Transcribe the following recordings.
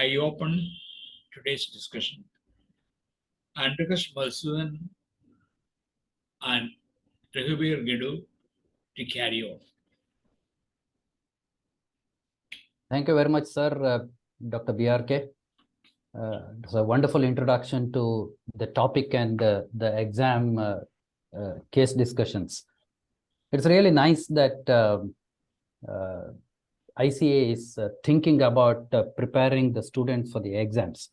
I open today's discussion and request Madhusudan and Gehdoo to carry on. Thank you very much, sir, Dr. BRK. It's a wonderful introduction to the topic and the exam case discussions. It's really nice that ICA is thinking about preparing the students for the exams.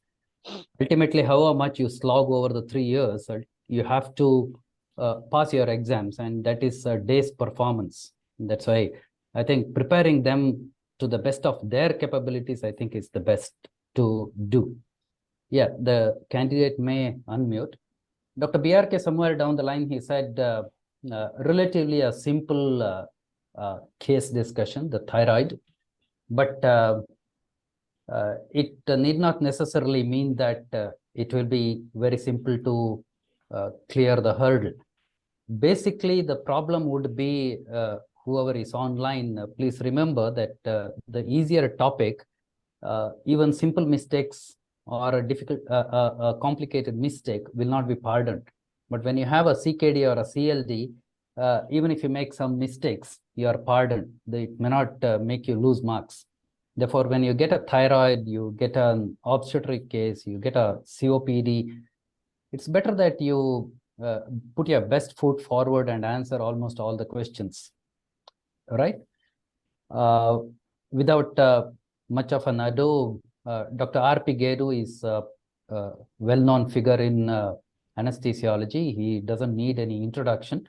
Ultimately, however much you slog over the 3 years, you have to pass your exams, and that is a day's performance. That's why I think preparing them to the best of their capabilities, I think, is the best to do. Yeah, the candidate may unmute. Dr. BRK, somewhere down the line, he said relatively a simple case discussion, the thyroid, but it need not necessarily mean that it will be very simple to clear the hurdle. Basically, the problem would be whoever is online, please remember that the easier topic, even simple mistakes or a difficult, complicated mistake will not be pardoned. But when you have a CKD or a CLD, even if you make some mistakes, you are pardoned. It may not make you lose marks. Therefore, when you get a thyroid, you get an obstetric case, you get a COPD, it's better that you put your best foot forward and answer almost all the questions, right? Without much of an ado, Dr. R.P. Gehdoo is a well-known figure in anesthesiology. He doesn't need any introduction.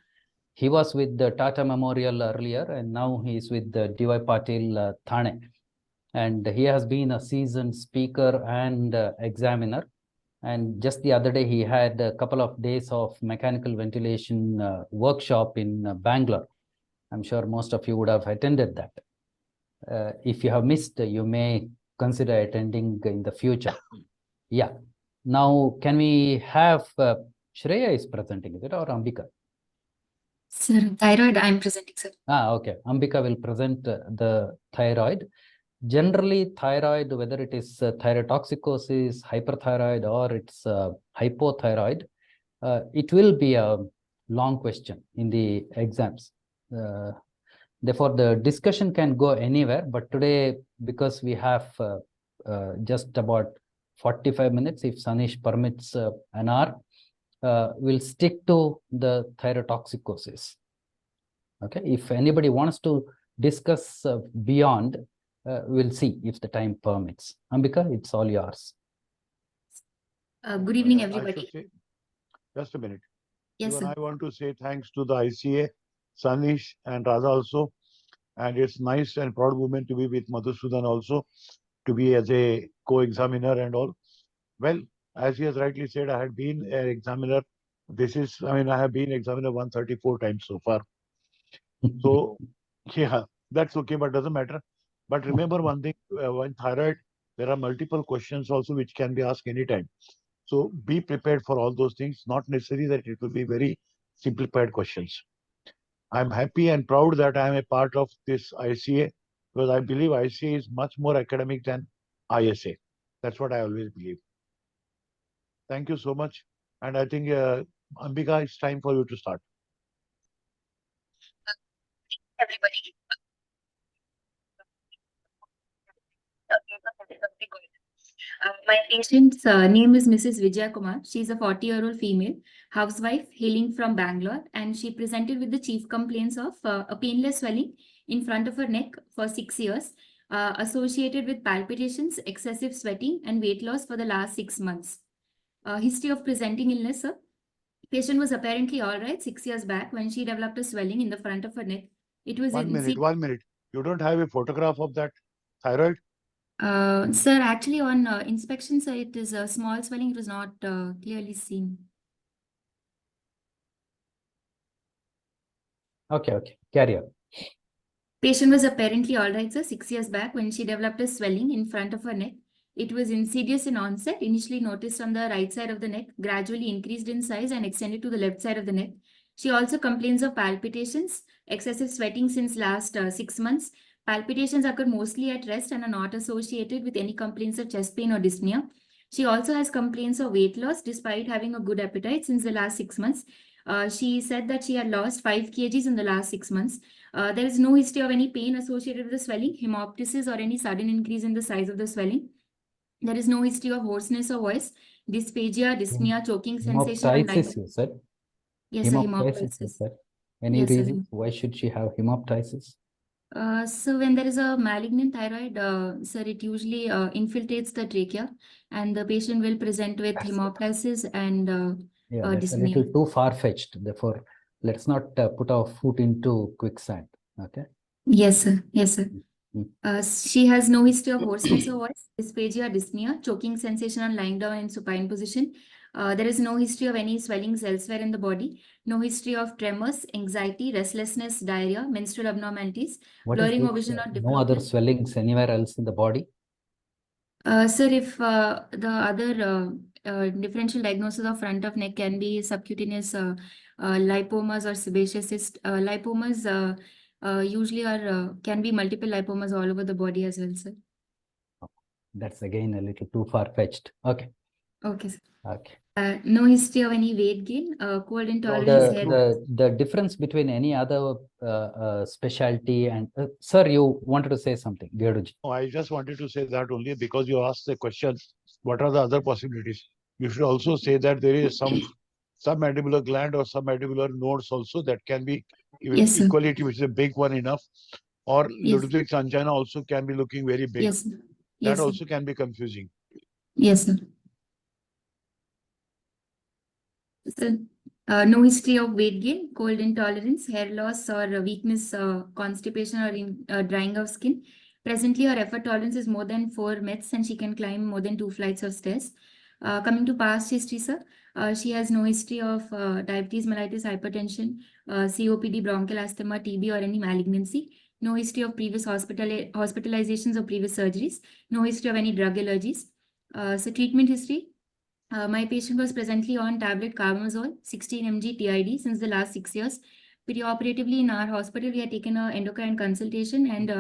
He was with the Tata Memorial earlier, and now he is with the D.Y. Patil Thane. And he has been a seasoned speaker and examiner. And just the other day, he had a couple of days of mechanical ventilation workshop in Bangalore. I'm sure most of you would have attended that. If you have missed, you may consider attending in the future. Yeah. Now, can we have Shreya is presenting, is it, or Ambika? Sir, thyroid, I'm presenting, sir. Okay. Ambika will present the thyroid. Generally, thyroid, whether it is thyrotoxicosis, hyperthyroid, or it's hypothyroid, it will be a long question in the exams. Therefore, the discussion can go anywhere. But today, because we have just about 45 minutes, if Sanish permits an hour, we'll stick to the thyrotoxicosis. Okay. If anybody wants to discuss beyond, we'll see if the time permits. Ambika, it's all yours. Good evening, everybody. Just a minute. Yes, Even sir. I want to say thanks to the ICA, Sanish and Raza also. And it's nice and proud woman to be with Madhusudan also, to be as a co-examiner and all. Well, as he has rightly said, I had been an examiner. I have been examiner 134 times so far. So, yeah, that's okay, but doesn't matter. But remember one thing, when thyroid, there are multiple questions also which can be asked anytime. So be prepared for all those things, not necessary that it will be very simplified questions. I'm happy and proud that I am a part of this ICA, because I believe ICA is much more academic than ISA. That's what I always believe. Thank you so much. And I think, Ambika, it's time for you to start. Everybody. My patient's name is Mrs. Vijaya Kumar. She's a 40-year-old female housewife hailing from Bangalore, and she presented with the chief complaints of a painless swelling in front of her neck for 6 years, associated with palpitations, excessive sweating, and weight loss for the last 6 months. History of presenting illness, sir. Patient was apparently all right 6 years back when she developed a swelling in the front of her neck. It was 1 minute. You don't have a photograph of that thyroid? Sir, actually on inspection, sir, it is a small swelling. It was not clearly seen. Okay. Carry on. Patient was apparently all right, sir, 6 years back when she developed a swelling in front of her neck. It was insidious in onset, initially noticed on the right side of the neck, gradually increased in size and extended to the left side of the neck. She also complains of palpitations, excessive sweating since last 6 months, Palpitations occur mostly at rest and are not associated with any complaints of chest pain or dyspnea. She also has complaints of weight loss despite having a good appetite since the last 6 months. She said that she had lost 5 kgs in the last 6 months. There is no history of any pain associated with the swelling, hemoptysis, or any sudden increase in the size of the swelling. There is no history of hoarseness or voice, dysphagia, dyspnea, choking sensation on Hemoptysis, light. you said? Yes, sir, Hemoptysis, you hemoptysis. said? Any Yes, sir. reason why should she have hemoptysis? So when there is a malignant thyroid, sir, it usually infiltrates the trachea, and the patient will present with That's it. hemoptysis and Yeah, that's a dyspnea. little too far-fetched. Therefore, let's not put our foot into quicksand. Okay. Yes, sir. Yes, sir. Mm. She has no history of hoarseness or voice, dysphagia, dyspnea, choking sensation on lying down in supine position. There is no history of any swellings elsewhere in the body, no history of tremors, anxiety, restlessness, diarrhea, menstrual abnormalities, What is blurring of this? vision or No other diplopia. swellings anywhere else in the body? Sir, if the other differential diagnosis of front of neck can be subcutaneous lipomas or sebaceous cyst. Lipomas usually are can be multiple lipomas all over the body as well, sir. That's again a little too far-fetched. Okay. Okay, sir. Okay. No history of any weight gain, cold So intolerance, hair. the difference between any other specialty and sir, you wanted to say something, Gehdoo. No, I just wanted to say that only because you asked the question, what are the other possibilities? You should also say that there is some submandibular gland or submandibular nodes also that can be Yes, sir. equality, which is a big one enough, or Yes. Ludwig's angina also can be looking very big. Yes, sir. That Yes, sir. also can be confusing. Yes, sir. So, no history of weight gain, cold intolerance, hair loss, or weakness, constipation, or drying of skin. Presently, her effort tolerance is more than 4 meds, and she can climb more than 2 flights of stairs. Coming to past history, sir, she has no history of diabetes, mellitus, hypertension, COPD, bronchial asthma, TB, or any malignancy. No history of previous hospitalizations or previous surgeries. No history of any drug allergies. So, treatment history. My patient was presently on tablet carbamazole, 16 mg TID since the last 6 years. Perioperatively in our hospital, we had taken an endocrine consultation and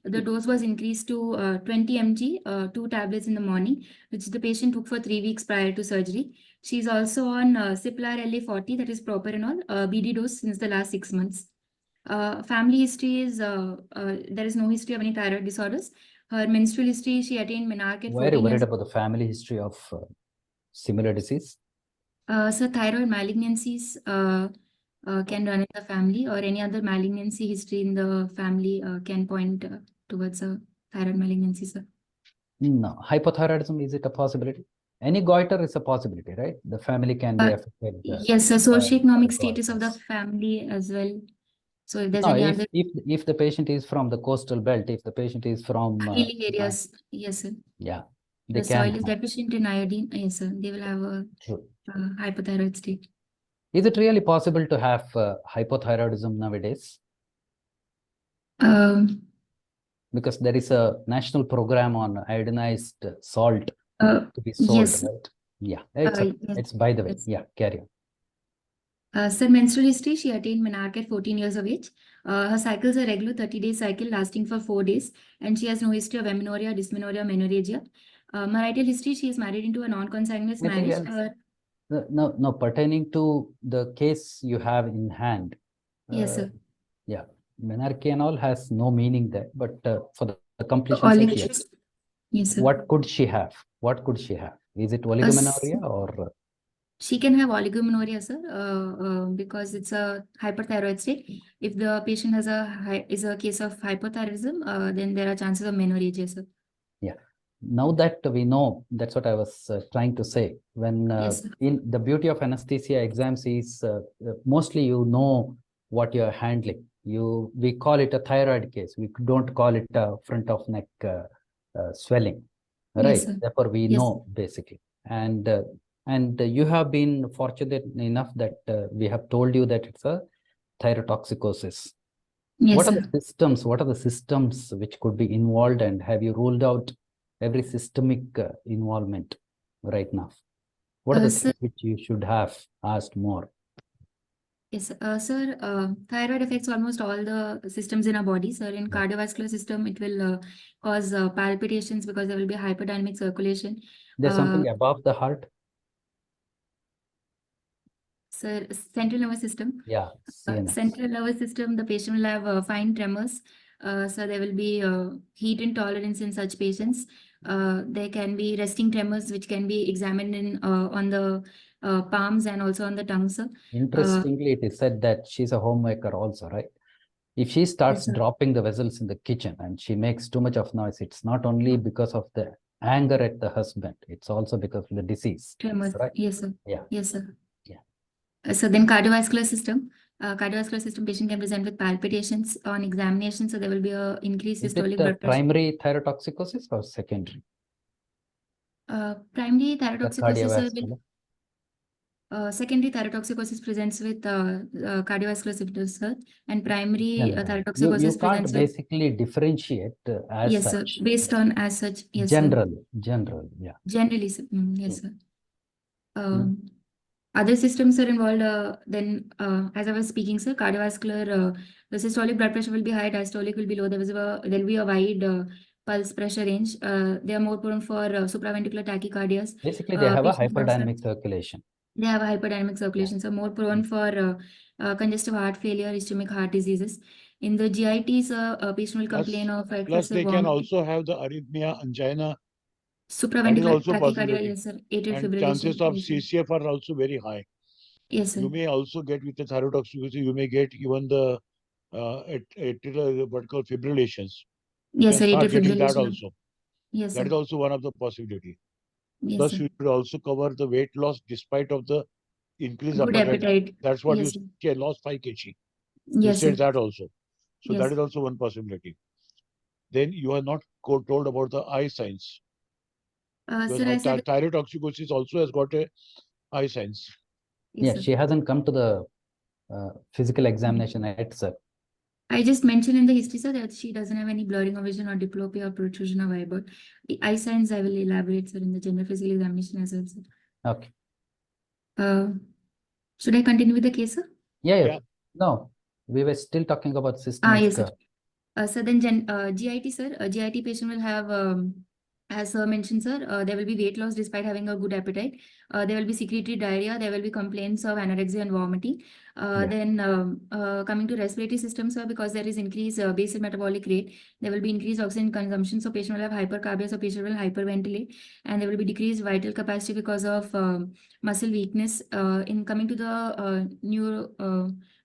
the dose was increased to 20 mg, 2 tablets in the morning, which the patient took for 3 weeks prior to surgery. She's also on Ciplar LA40, that is proparenol, BD dose since the last 6 months. Family history is, there is no history of any thyroid disorders. Her menstrual history, she attained menarche at Why are you 14 years. worried about the family history of similar disease? So thyroid malignancies can run in the family, or any other malignancy history in the family can point towards a thyroid malignancy, sir. No. Hypothyroidism, is it a possibility? Any goiter is a possibility, right? The family can be affected. Yes, sir. Socioeconomic status of the goiters. family as well. So if there's No, any if, other if the patient is from the coastal belt, if the patient is from hilly areas, yes, sir. yeah, they The can soil is have. deficient in iodine, yes, sir. They will have a True. hypothyroid state. Is it really possible to have hypothyroidism nowadays? Because there is a national program on iodinized salt to be sold, Yes. right? Yeah, it's, okay. Yes. It's by the way. Yes. Yeah, carry on. Sir, menstrual history, she attained menarche at 14 years of age. Her cycles are regular 30-day cycle lasting for 4 days, and she has no history of amenorrhea, dysmenorrhea, menorrhagia. Marital history, she is married into a non-consanguineous Anything marriage. else? No, pertaining to the case you have in hand. Yes, sir. Yeah, menarche and all has no meaning there, but for the completion All sake, yes. Yes, sir. What could she have? What could she have? Is it oligomenorrhea or? She can have oligomenorrhea, sir, because it's a hyperthyroid state. If the patient has is a case of hypothyroidism, then there are chances of menorrhagia, sir. Yeah. Now that we know, that's what I was trying to say. When Yes, sir. in the beauty of anesthesia exams is mostly you know what you're handling. We call it a thyroid case. We don't call it a front of neck swelling, right? Yes, sir. Therefore, we Yes. know basically. And you have been fortunate enough that we have told you that it's a thyrotoxicosis. Yes, What are sir. the systems? What are the systems which could be involved, and have you ruled out every systemic involvement right now? What are the Sir, things which you should have asked more? Yes, sir. Thyroid affects almost all the systems in our body. Sir, in Yeah. cardiovascular system, it will cause palpitations because there will be hyperdynamic circulation. There's something above the heart. Sir, central nervous system. Yeah, CNS. Central nervous system, the patient will have fine tremors. So there will be heat intolerance in such patients. There can be resting tremors, which can be examined in on the palms and also on the tongue, sir. Interestingly, it is said that she's a homemaker also, right? If she starts sir. dropping the vessels in the kitchen and she makes too much of noise, it's not only because of the anger at the husband, it's also because of the disease. Tremors. Right? Yes, sir. Yeah. Yes, sir. Yeah. So then cardiovascular system. Cardiovascular system patient can present with palpitations on examination. So there will be a increased Is systolic it blood pressure. primary thyrotoxicosis or secondary? Primary The thyrotoxicosis will cardiovascular. secondary thyrotoxicosis presents with cardiovascular symptoms, sir, and primary No, no, no. thyrotoxicosis You can't presents with basically differentiate as yes, such. sir, based on as such. Yes, sir. Generally, yeah. Generally, sir. Yes, sir. Mm. Other systems are involved. Then, as I was speaking, sir, cardiovascular, the systolic blood pressure will be high, diastolic will be low. There will be a wide pulse pressure range. They are more prone for supraventricular tachycardias. Basically, they have a patients have hyperdynamic circulation. They have a hyperdynamic circulation, so more prone for congestive heart failure, ischemic heart diseases. In the GITs, a patient will complain of Plus, excessive they can vomiting. also have the arrhythmia, angina. That is Supraventricular also tachycardia, possibility. yes, sir. Atrial And fibrillation. chances of Yes, sir. CCF are also very high. Yes, sir. You may also get with the thyrotoxicity, you may get even the atrial what called fibrillations. You Yes, can sir. start Atrial getting that fibrillation. also. Yes, That sir. is also one of the possibility. Yes, Plus, sir. you should also cover the weight loss despite of the increased Good appetite. appetite. That's what Yes, you sir. say, lost 5 kg. You Yes, said sir. that also. So Yes. that is also one possibility. Then you are not told about the eye signs. Sir, I Because said thyrotoxicosis also has got a eye signs. yes, Yeah, sir. she hasn't come to the physical examination yet, sir. I just mentioned in the history, sir, that she doesn't have any blurring of vision or diplopia or protrusion of eyeball. The eye signs I will elaborate, sir, in the general physical examination as well, sir. Okay. Should I continue with the case, sir? Yeah. No, we were still talking about systemic. Yes, sir. So then GIT, sir, GIT patient will have, as sir mentioned, sir, there will be weight loss despite having a good appetite. There will be secretory diarrhea. There will be complaints of anorexia and vomiting. Yeah. Then coming to respiratory system, sir, because there is increased basal metabolic rate, there will be increased oxygen consumption. So patient will have hypercarbia, so patient will hyperventilate, and there will be decreased vital capacity because of muscle weakness. In coming to the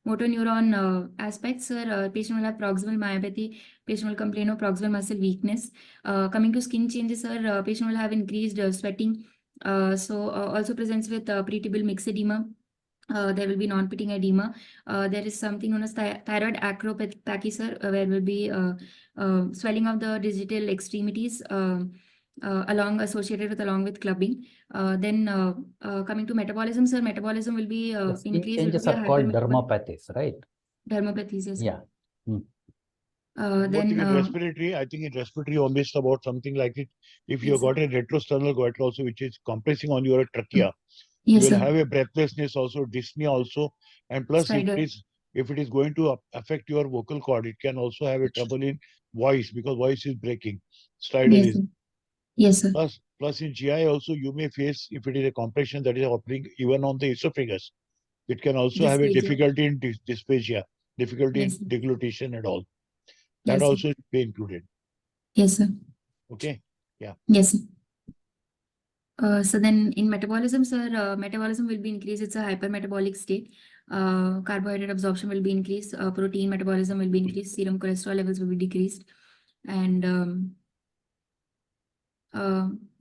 motor neuron aspects, sir, patient will have proximal myopathy, patient will complain of proximal muscle weakness. Coming to skin changes, sir, patient will have increased sweating. So also presents with pretibial myxedema. There will be non-pitting edema. There is something known as thyroid acropathy, sir, where will be swelling of the digital extremities along with clubbing. Then coming to metabolism, sir, metabolism will be The skin increased. changes are called dermopathies, right? Dermopathies, yes. Yeah. Then respiratory, I think in respiratory you missed about something like it. If you yes, got a retrosternal goiter also, which is compressing on your trachea, yes, you will sir. have a breathlessness also, dyspnea also, and plus Stridor. if it is going to affect your vocal cord, it can also have a trouble in voice because voice is breaking. Stridor Yes, is. sir. Yes, sir. Plus in GI also you may face, if it is a compression that is happening even on the esophagus, it can also have a Dysphagia. difficulty in dysphagia, difficulty Yes, sir. in deglutition and all. That Yes, sir. also should be included. Yes, sir. Okay. Yes, sir. So then in metabolism, sir, metabolism will be increased. It's a hypermetabolic state. Carbohydrate absorption will be increased. Protein metabolism will be increased. Serum cholesterol levels will be decreased. And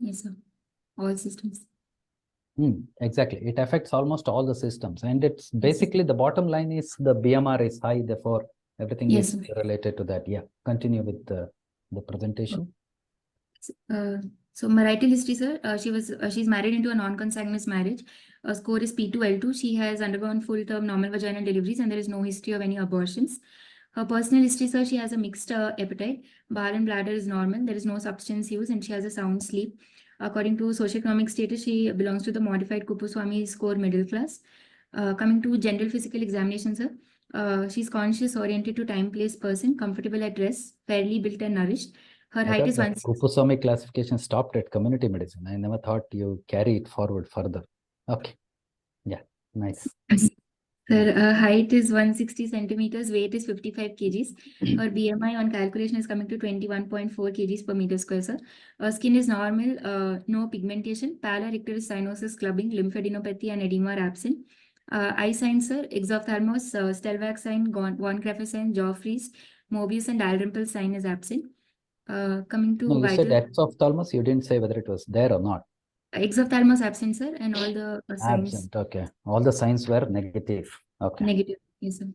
yes, sir. All systems. Exactly. It affects almost all the systems. And it's Yes, basically the bottom line is the BMR is high, therefore everything yes, is related to that. Yeah. Continue with the presentation. So marital history, sir. She's married into a non-consanguineous marriage. Score is P2L2. She has undergone full-term normal vaginal deliveries, and there is no history of any abortions. Her personal history, sir, she has a mixed appetite. Bowel and bladder is normal. There is no substance use, and she has a sound sleep. According to socioeconomic status, she belongs to the modified Kupuswami score middle class. Coming to general physical examination, sir. She's conscious, oriented to time, place, person, comfortable at rest, fairly built and nourished. Her I height thought is the 160. Kupuswamy classification stopped at community medicine. I never thought you carry it forward further. Okay. Yeah, nice. Her height is 160 centimeters, weight is 55 kgs. Her BMI on calculation is coming to 21.4 kgs per meter square, sir. Skin is normal, no pigmentation. Pallor, icterus, cyanosis, clubbing, lymphadenopathy, and edema are absent. Eye signs, sir. Exophthalmos, Stelvak sign, von Graffer sign, jaw freeze, Mobius and Dalrymple sign is absent. Coming to No, you said vital, exophthalmos. You didn't say whether it was there or not. exophthalmos absent, sir, and all the signs Absent. Okay. All the signs were negative. Okay. negative. Yes, sir.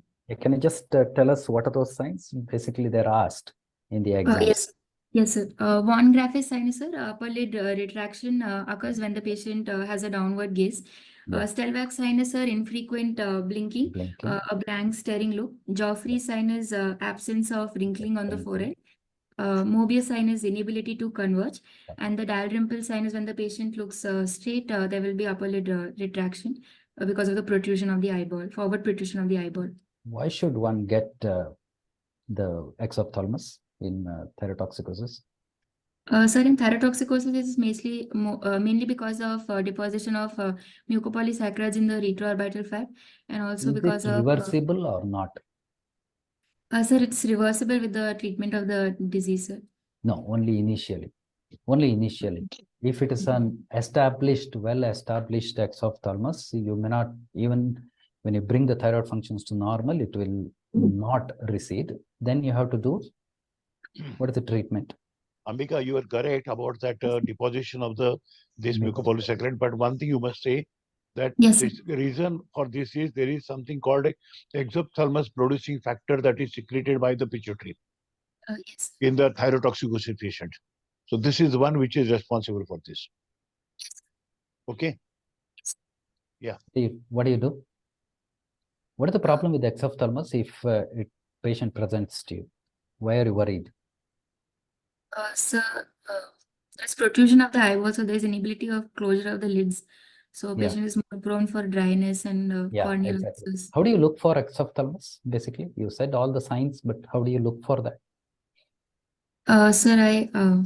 Can you just tell us what are those signs? Basically, they're asked in the exam. Yes, sir. Von Graffer sign, sir. Upper lid retraction occurs when the patient has a downward gaze. Yeah. Stelvak sign is, sir, infrequent blinking, Blinking. a blank staring look. Jaw freeze sign is absence of wrinkling on the forehead. Mobius sign is inability to converge, and the Dalrymple sign is when the patient looks straight, there will be upper lid retraction because of the protrusion of the eyeball, forward protrusion of the eyeball. Why should one get the exophthalmos in thyrotoxicosis? Sir, in thyrotoxicosis, it is mainly because of deposition of mucopolysaccharides in the retroorbital fat, and also Is because it of reversible or not? sir, it's reversible with the treatment of the disease, sir. No, only initially. Only initially. If it is an established, well-established exophthalmos, you may not, even when you bring the thyroid functions to normal, it will not recede. Then you have to do, what is the treatment? Ambika, you are correct about that deposition of this mucopolysaccharide. But one thing you must say that Yes, sir. the reason for this is there is something called a exophthalmos producing factor that is secreted by the pituitary Yes. in the thyrotoxicosis patient. So this is the one which is responsible for this. Okay. What do you do? What is the problem with exophthalmos if patient presents to you? Why are you worried? Sir, there's protrusion of the eyeball, so there's inability of closure of the lids. So Yeah. patient is more prone for dryness and Yeah, corneal exactly. ulcers. How do you look for exophthalmos? Basically, you said all the signs, but how do you look for that? Sir,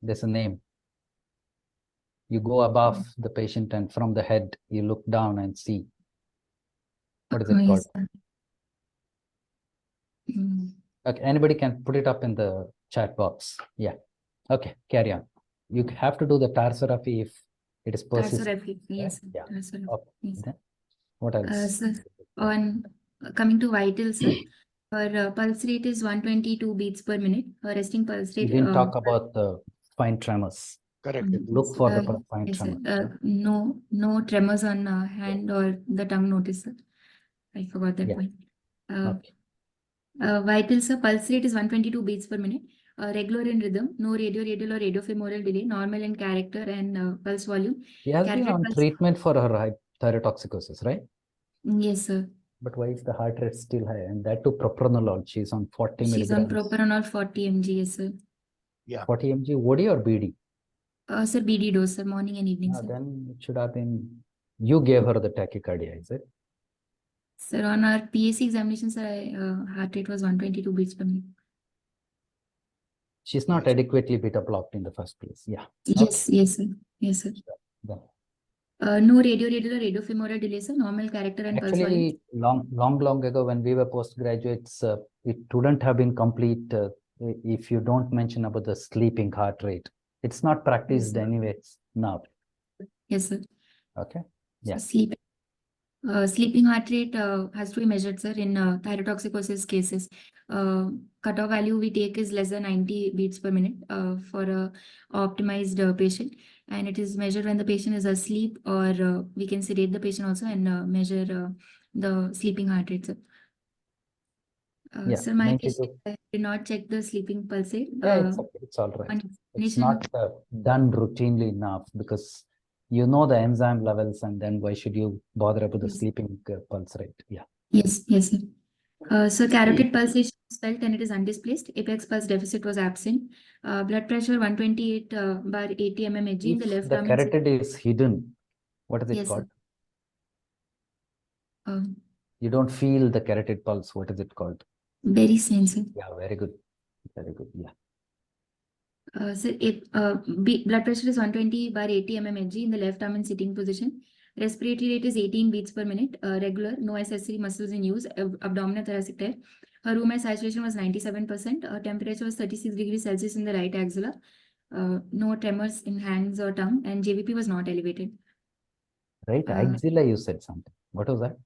There's a name. You go above the patient and from the head, you look down and see. What is it called? yes, sir. Okay, anybody can put it up in the chat box. Yeah. Okay, carry on. You have to do the tarsorrhaphy if it is persistent. Tarsorrhaphy, yes, sir. Yeah. Tarsorrhaphy, Okay. yes. Then what else? Sir, on coming to vitals, sir, her pulse rate is 122 beats per minute. Her resting pulse You rate. didn't talk about the spine tremors. Correct. Look for the spine yes, sir. tremors. No tremors on hand or the tongue notice, sir. I forgot that Yeah. point. Okay. Vitals, sir, pulse rate is 122 beats per minute. Regular in rhythm, no radial or radiofemoral delay, normal in character and pulse volume. She has been Carotid on pulse. treatment for her thyrotoxicosis, right? Yes, sir. But why is the heart rate still high? And that too propranolol. She's on 40 She's on milligrams. propranolol 40 mg, yes, sir. Yeah. 40 mg OD or BD? Sir, BD dose, sir, morning and evening, sir. Then it should have been, you gave her the tachycardia, is it? Sir, on our PAC examination, sir, heart rate was 122 beats per minute. She's not adequately beta blocked in the first place. Yeah. Yes, yes, sir. Yes, sir. Then. No radial or radiofemoral delay, sir. Normal character and pulse volume. Actually, long ago when we were postgraduates, it wouldn't have been complete if you don't mention about the sleeping heart rate. It's not practiced Yes, anyways now. Yes, sir. Okay. So Yeah. sleeping heart rate has to be measured, sir, in thyrotoxicosis cases. Cutoff value we take is less than 90 beats per minute for a optimized patient, and it is measured when the patient is asleep, or we can sedate the patient also and measure the sleeping heart rate, sir. Yeah, Sir, my 92. patient did not check the sleeping pulse rate. Yeah, it's okay. It's all right. on It's examination- not done routinely enough because you know the enzyme levels, and then why should you bother about the Yes. sleeping pulse rate? Yeah. Yes, yes, sir. So carotid pulsation was felt and it is undisplaced. Apex pulse deficit was absent. Blood pressure 128 bar 80 mmHg in the If left the arm. carotid is hidden, what is it Yes, called? sir. You don't feel the carotid pulse. What is it called? Very sensitive. Yeah, very good. Very good. Yeah. Blood pressure is 120/80 mmHg in the left arm in sitting position. Respiratory rate is 18 beats per minute, regular, no accessory muscles in use, abdominal thoracic tear. Her room air saturation was 97%. Temperature was 36 degrees Celsius in the right axilla. No tremors in hands or tongue, and JVP was not elevated. Right. Axilla, you said something. What was that?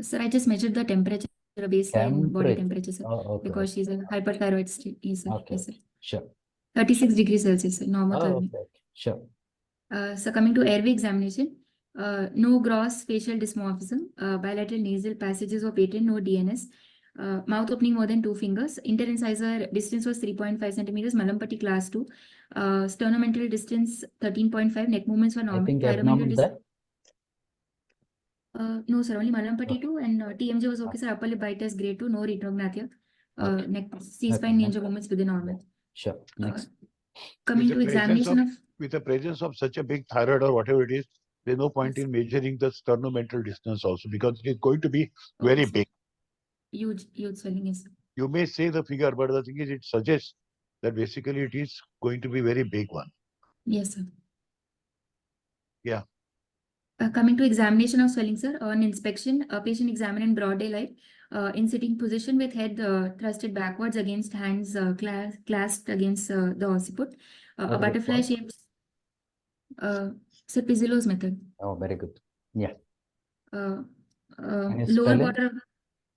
Sir, I just measured the temperature, baseline body temperature, sir, Oh, okay. because she's a hyperthyroid state. Yes, sir. Okay. Yes, sir. Sure. 36 degrees Celsius, sir, normal. Oh, okay. Sure. So coming to airway examination, no gross facial dysmorphism, bilateral nasal passages were patent, no DNS, mouth opening more than 2 fingers, interincisor distance was 3.5 centimeters, Malampati class 2, sternomental distance 13.5, neck movements were normal. I think abnormal there. No, sir, only Malampati 2 and TMJ was okay, sir. Upper lip bite test grade 2, no retrognathia. Okay. Neck, C-spine ninja movements within normal. Sure. Next. Coming to examination of with the presence of such a big thyroid or whatever it is, there's no point in measuring the sternomental distance also, because it is going to be very big. Huge swelling is. You may say the figure, but the thing is, it suggests that basically it is going to be very big one. Yes, sir. Yeah. Coming to examination of swelling, sir, on inspection, a patient examined in broad daylight, in sitting position with head thrusted backwards against hands clasped against the occiput. A butterfly shaped, sir, Pizzilo's method. Oh, very good. Yeah. Lower border of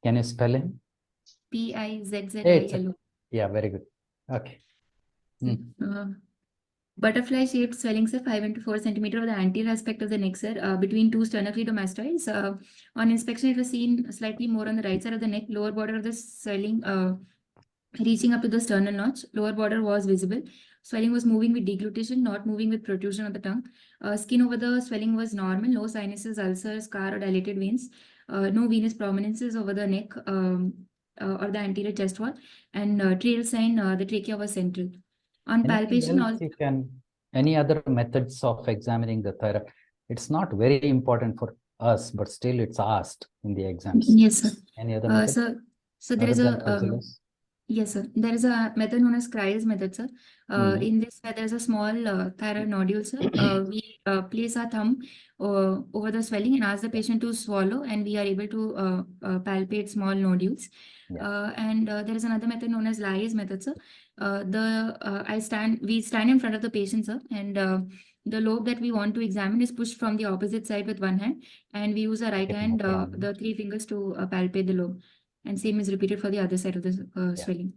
Can you spell him? Pizzilo. Yeah, very good. Okay. Butterfly shaped swelling, sir, 5 into 4 centimeter of the anterior aspect of the neck, sir, between two sternocleidomastoids. On inspection, it was seen slightly more on the right side of the neck, lower border of the swelling reaching up to the sternal notch. Lower border was visible. Swelling was moving with deglutition, not moving with protrusion of the tongue. Skin over the swelling was normal, no sinuses, ulcers, scar or dilated veins, no venous prominences over the neck or the anterior chest wall, and trail sign, the trachea was central. On palpation, any other methods of examining the thyroid? It's not very important for us, but still it's asked in the exams. Yes, sir. Any other method? So there is a yes, sir. There is a method known as Cry's method, sir. In this, where there is a small thyroid nodule, sir, we place our thumb over the swelling and ask the patient to swallow, and we are able to palpate small nodules. And there is another method known as Ly's method, sir. We stand in front of the patient, sir, and the lobe that we want to examine is pushed from the opposite side with one hand, and we use our right hand, the 3 fingers to palpate the lobe. And same is repeated for the other side of the swelling.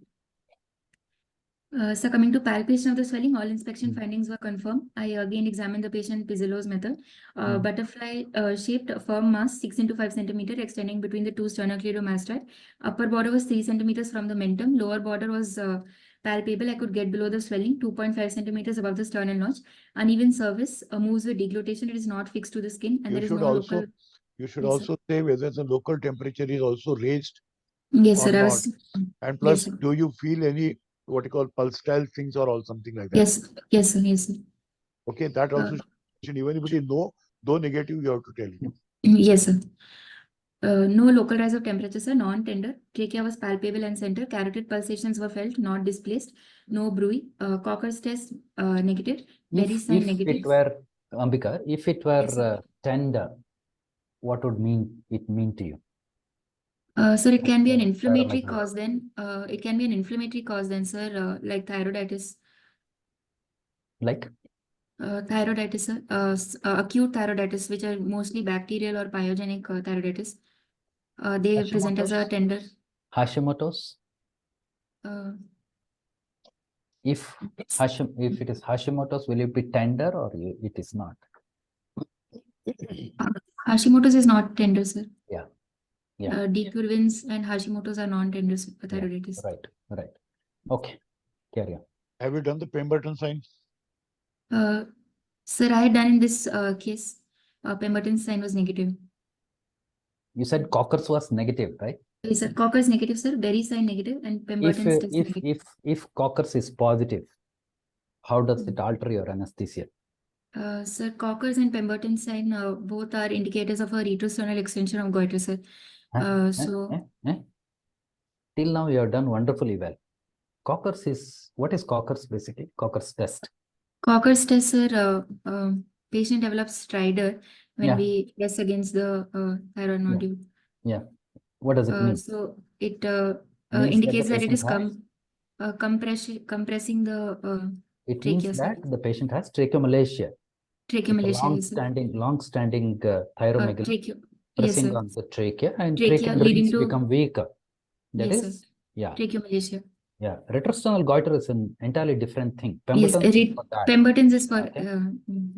So coming to palpation of the swelling, all inspection findings were confirmed. I again examined the patient Pizzilo's method. Butterfly shaped firm mass 6 into 5 centimeter extending between the two sternocleidomastoid. Upper border was 3 centimeters from the mentum. Lower border was palpable. I could get below the swelling, 2.5 centimeters above the sternal notch. Uneven surface moves with deglutition. It is not fixed to the skin, and there is no local. You should also say whether the local temperature is also raised. Yes, sir. And plus, do you feel any what you call pulsatile things or something like that? Yes, sir. Okay, that also even if it is no negative, you have to tell him. Yes, sir. No local rise of temperature, sir. Non-tender. Trachea was palpable and center. Carotid pulsations were felt, not displaced. No bruit. Cocker's test negative. Very sign negative. If it were Ambika, if it were tender, what would it mean to you? Sir, it can be an inflammatory cause then. It can be an inflammatory cause then, sir, like thyroiditis. Like? Thyroiditis, sir. Acute thyroiditis, which are mostly bacterial or pyogenic thyroiditis. They present as a tender. Hashimoto's? If it is Hashimoto's, will it be tender or it is not? Hashimoto's is not tender, sir. Yeah. Decurvins and Hashimoto's are non-tender thyroiditis. Right. Okay. Carry on. Have you done the Pemberton sign? Sir, I had done in this case. Pemberton's sign was negative. You said Cocker's was negative, right? Yes, sir. Cocker's negative, sir. Berry sign negative, and Pemberton's test negative. If Cocker's is positive, how does it alter your anesthesia? Sir, Cocker's and Pemberton sign both are indicators of a retrosternal extension of goiter, sir. Till now, you have done wonderfully well. Cocker's is, what is Cocker's basically? Cocker's test. Cocker's test, sir, patient develops stridor when Yeah. we press against the thyroid Yeah. nodule. Yeah. What does it mean? So it Means indicates that that the it is patient compressing the It trachea, means sir. that the patient has tracheomalacia. Tracheomalacia, yes, sir. Long-standing thyromegaly Yes, pressing sir. on the trachea, and Trachea tracheal leading rings to become weaker. That yes, is, sir. yeah, Tracheomalacia. yeah. Retrosternal goiter is an entirely different thing. Yes, Pemberton's is for that. Pemberton's is for Okay.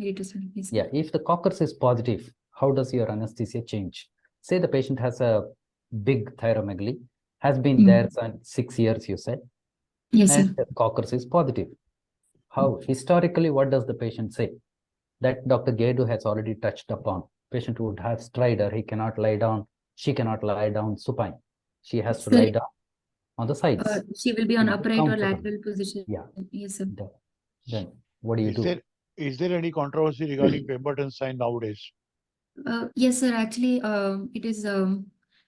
retrosternal. Yes, Yeah, if the Cocker's is positive, how does your anesthesia change? Say the patient has a big thyromegaly, has been there for 6 years, you said, yes, sir. and the Cocker's is positive. How historically, what does the patient say? That Dr. Gehdoo has already touched upon. Patient would have stridor, he cannot lie down, she cannot lie down supine. She has to Sir, lie down on the sides. she will be on She will be upright or comfortable. lateral position. Yeah. Yes, sir. Then what do you do? Is there any controversy regarding Pemberton sign nowadays? Yes, sir. Actually, it is.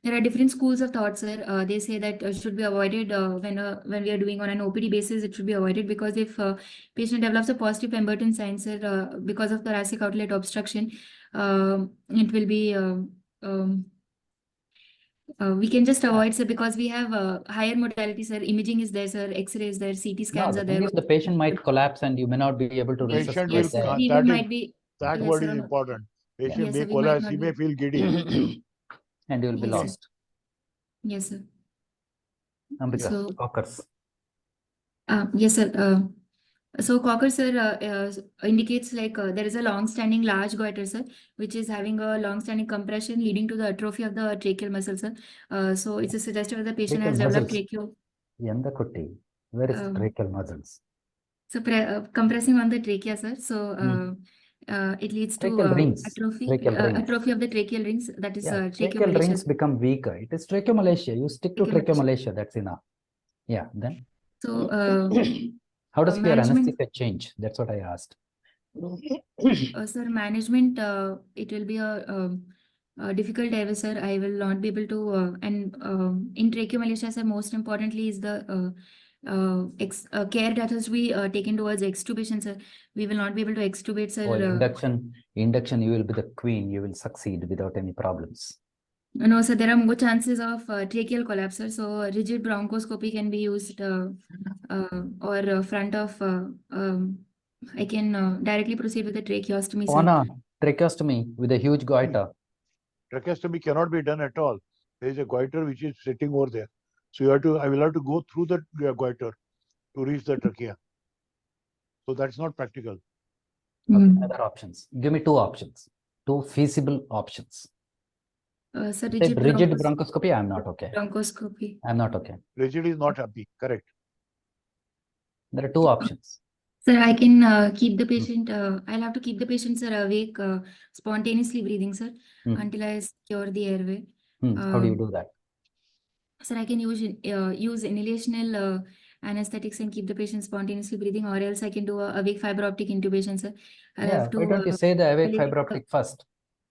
There are different schools of thought, sir. They say that should be avoided when we are doing on an OPD basis. It should be avoided because if patient develops a positive Pemberton sign, sir, because of thoracic outlet obstruction, it will be. We can just avoid, sir, because we have higher modality, sir. Imaging is there, sir. X-ray is there. CT No, scans the are thing there. is the patient might collapse and you may not be able to Patient will, resuscitate there. He might be. that Yes, word sir. is important. Patient Yes, may sir, we might collapse, not he be. may feel giddy. And you will be Yes, sir. lost. Yes, sir. Ambika, So, Cockers. yes, sir. So Cocker, sir, indicates like there is a long-standing large goiter, sir, which is having a long-standing compression leading to the atrophy of the tracheal muscle, sir. So it's a suggestion that the patient Tracheal has developed muscles. tracheo. Yanda Kutti. Where is tracheal muscles? So compressing on the trachea, sir. So it leads to Tracheal rings. atrophy, Tracheal rings. atrophy of the tracheal rings. That is Yeah, tracheal tracheomalacia. rings become weaker. It is tracheomalacia. You stick to tracheomalacia. That's enough. Yeah. Then. So How does your management. anesthesia change? That's what I asked. Sir, management, it will be a difficult area, sir. I will not be able to, and in tracheomalacia, sir, most importantly is the care that has to be taken towards extubation, sir. We will not be able to extubate, sir. Oh, induction, you will be the queen. You will succeed without any problems. No, sir, there are more chances of tracheal collapse, sir. So rigid bronchoscopy can be used or front of, I can directly proceed with the tracheostomy, sir. Khanna, tracheostomy with a huge goiter. Tracheostomy cannot be done at all. There is a goiter which is sitting over there. So I will have to go through the goiter to reach the trachea. So that's not practical. Okay, other options. Give me 2 options. 2 feasible options. Sir, rigid bronchoscopy, I'm not okay. Bronchoscopy. I'm not okay. Rigid is not happy. Correct. There are 2 options. Sir, I can keep the patient, I'll have to keep the patient, sir, awake, spontaneously breathing, sir, until I secure the airway. How do you do that? Sir, I can use inhalational anesthetics and keep the patient spontaneously breathing, or else I can do a awake fiber optic intubation, sir. Why don't you say the awake fiber optic first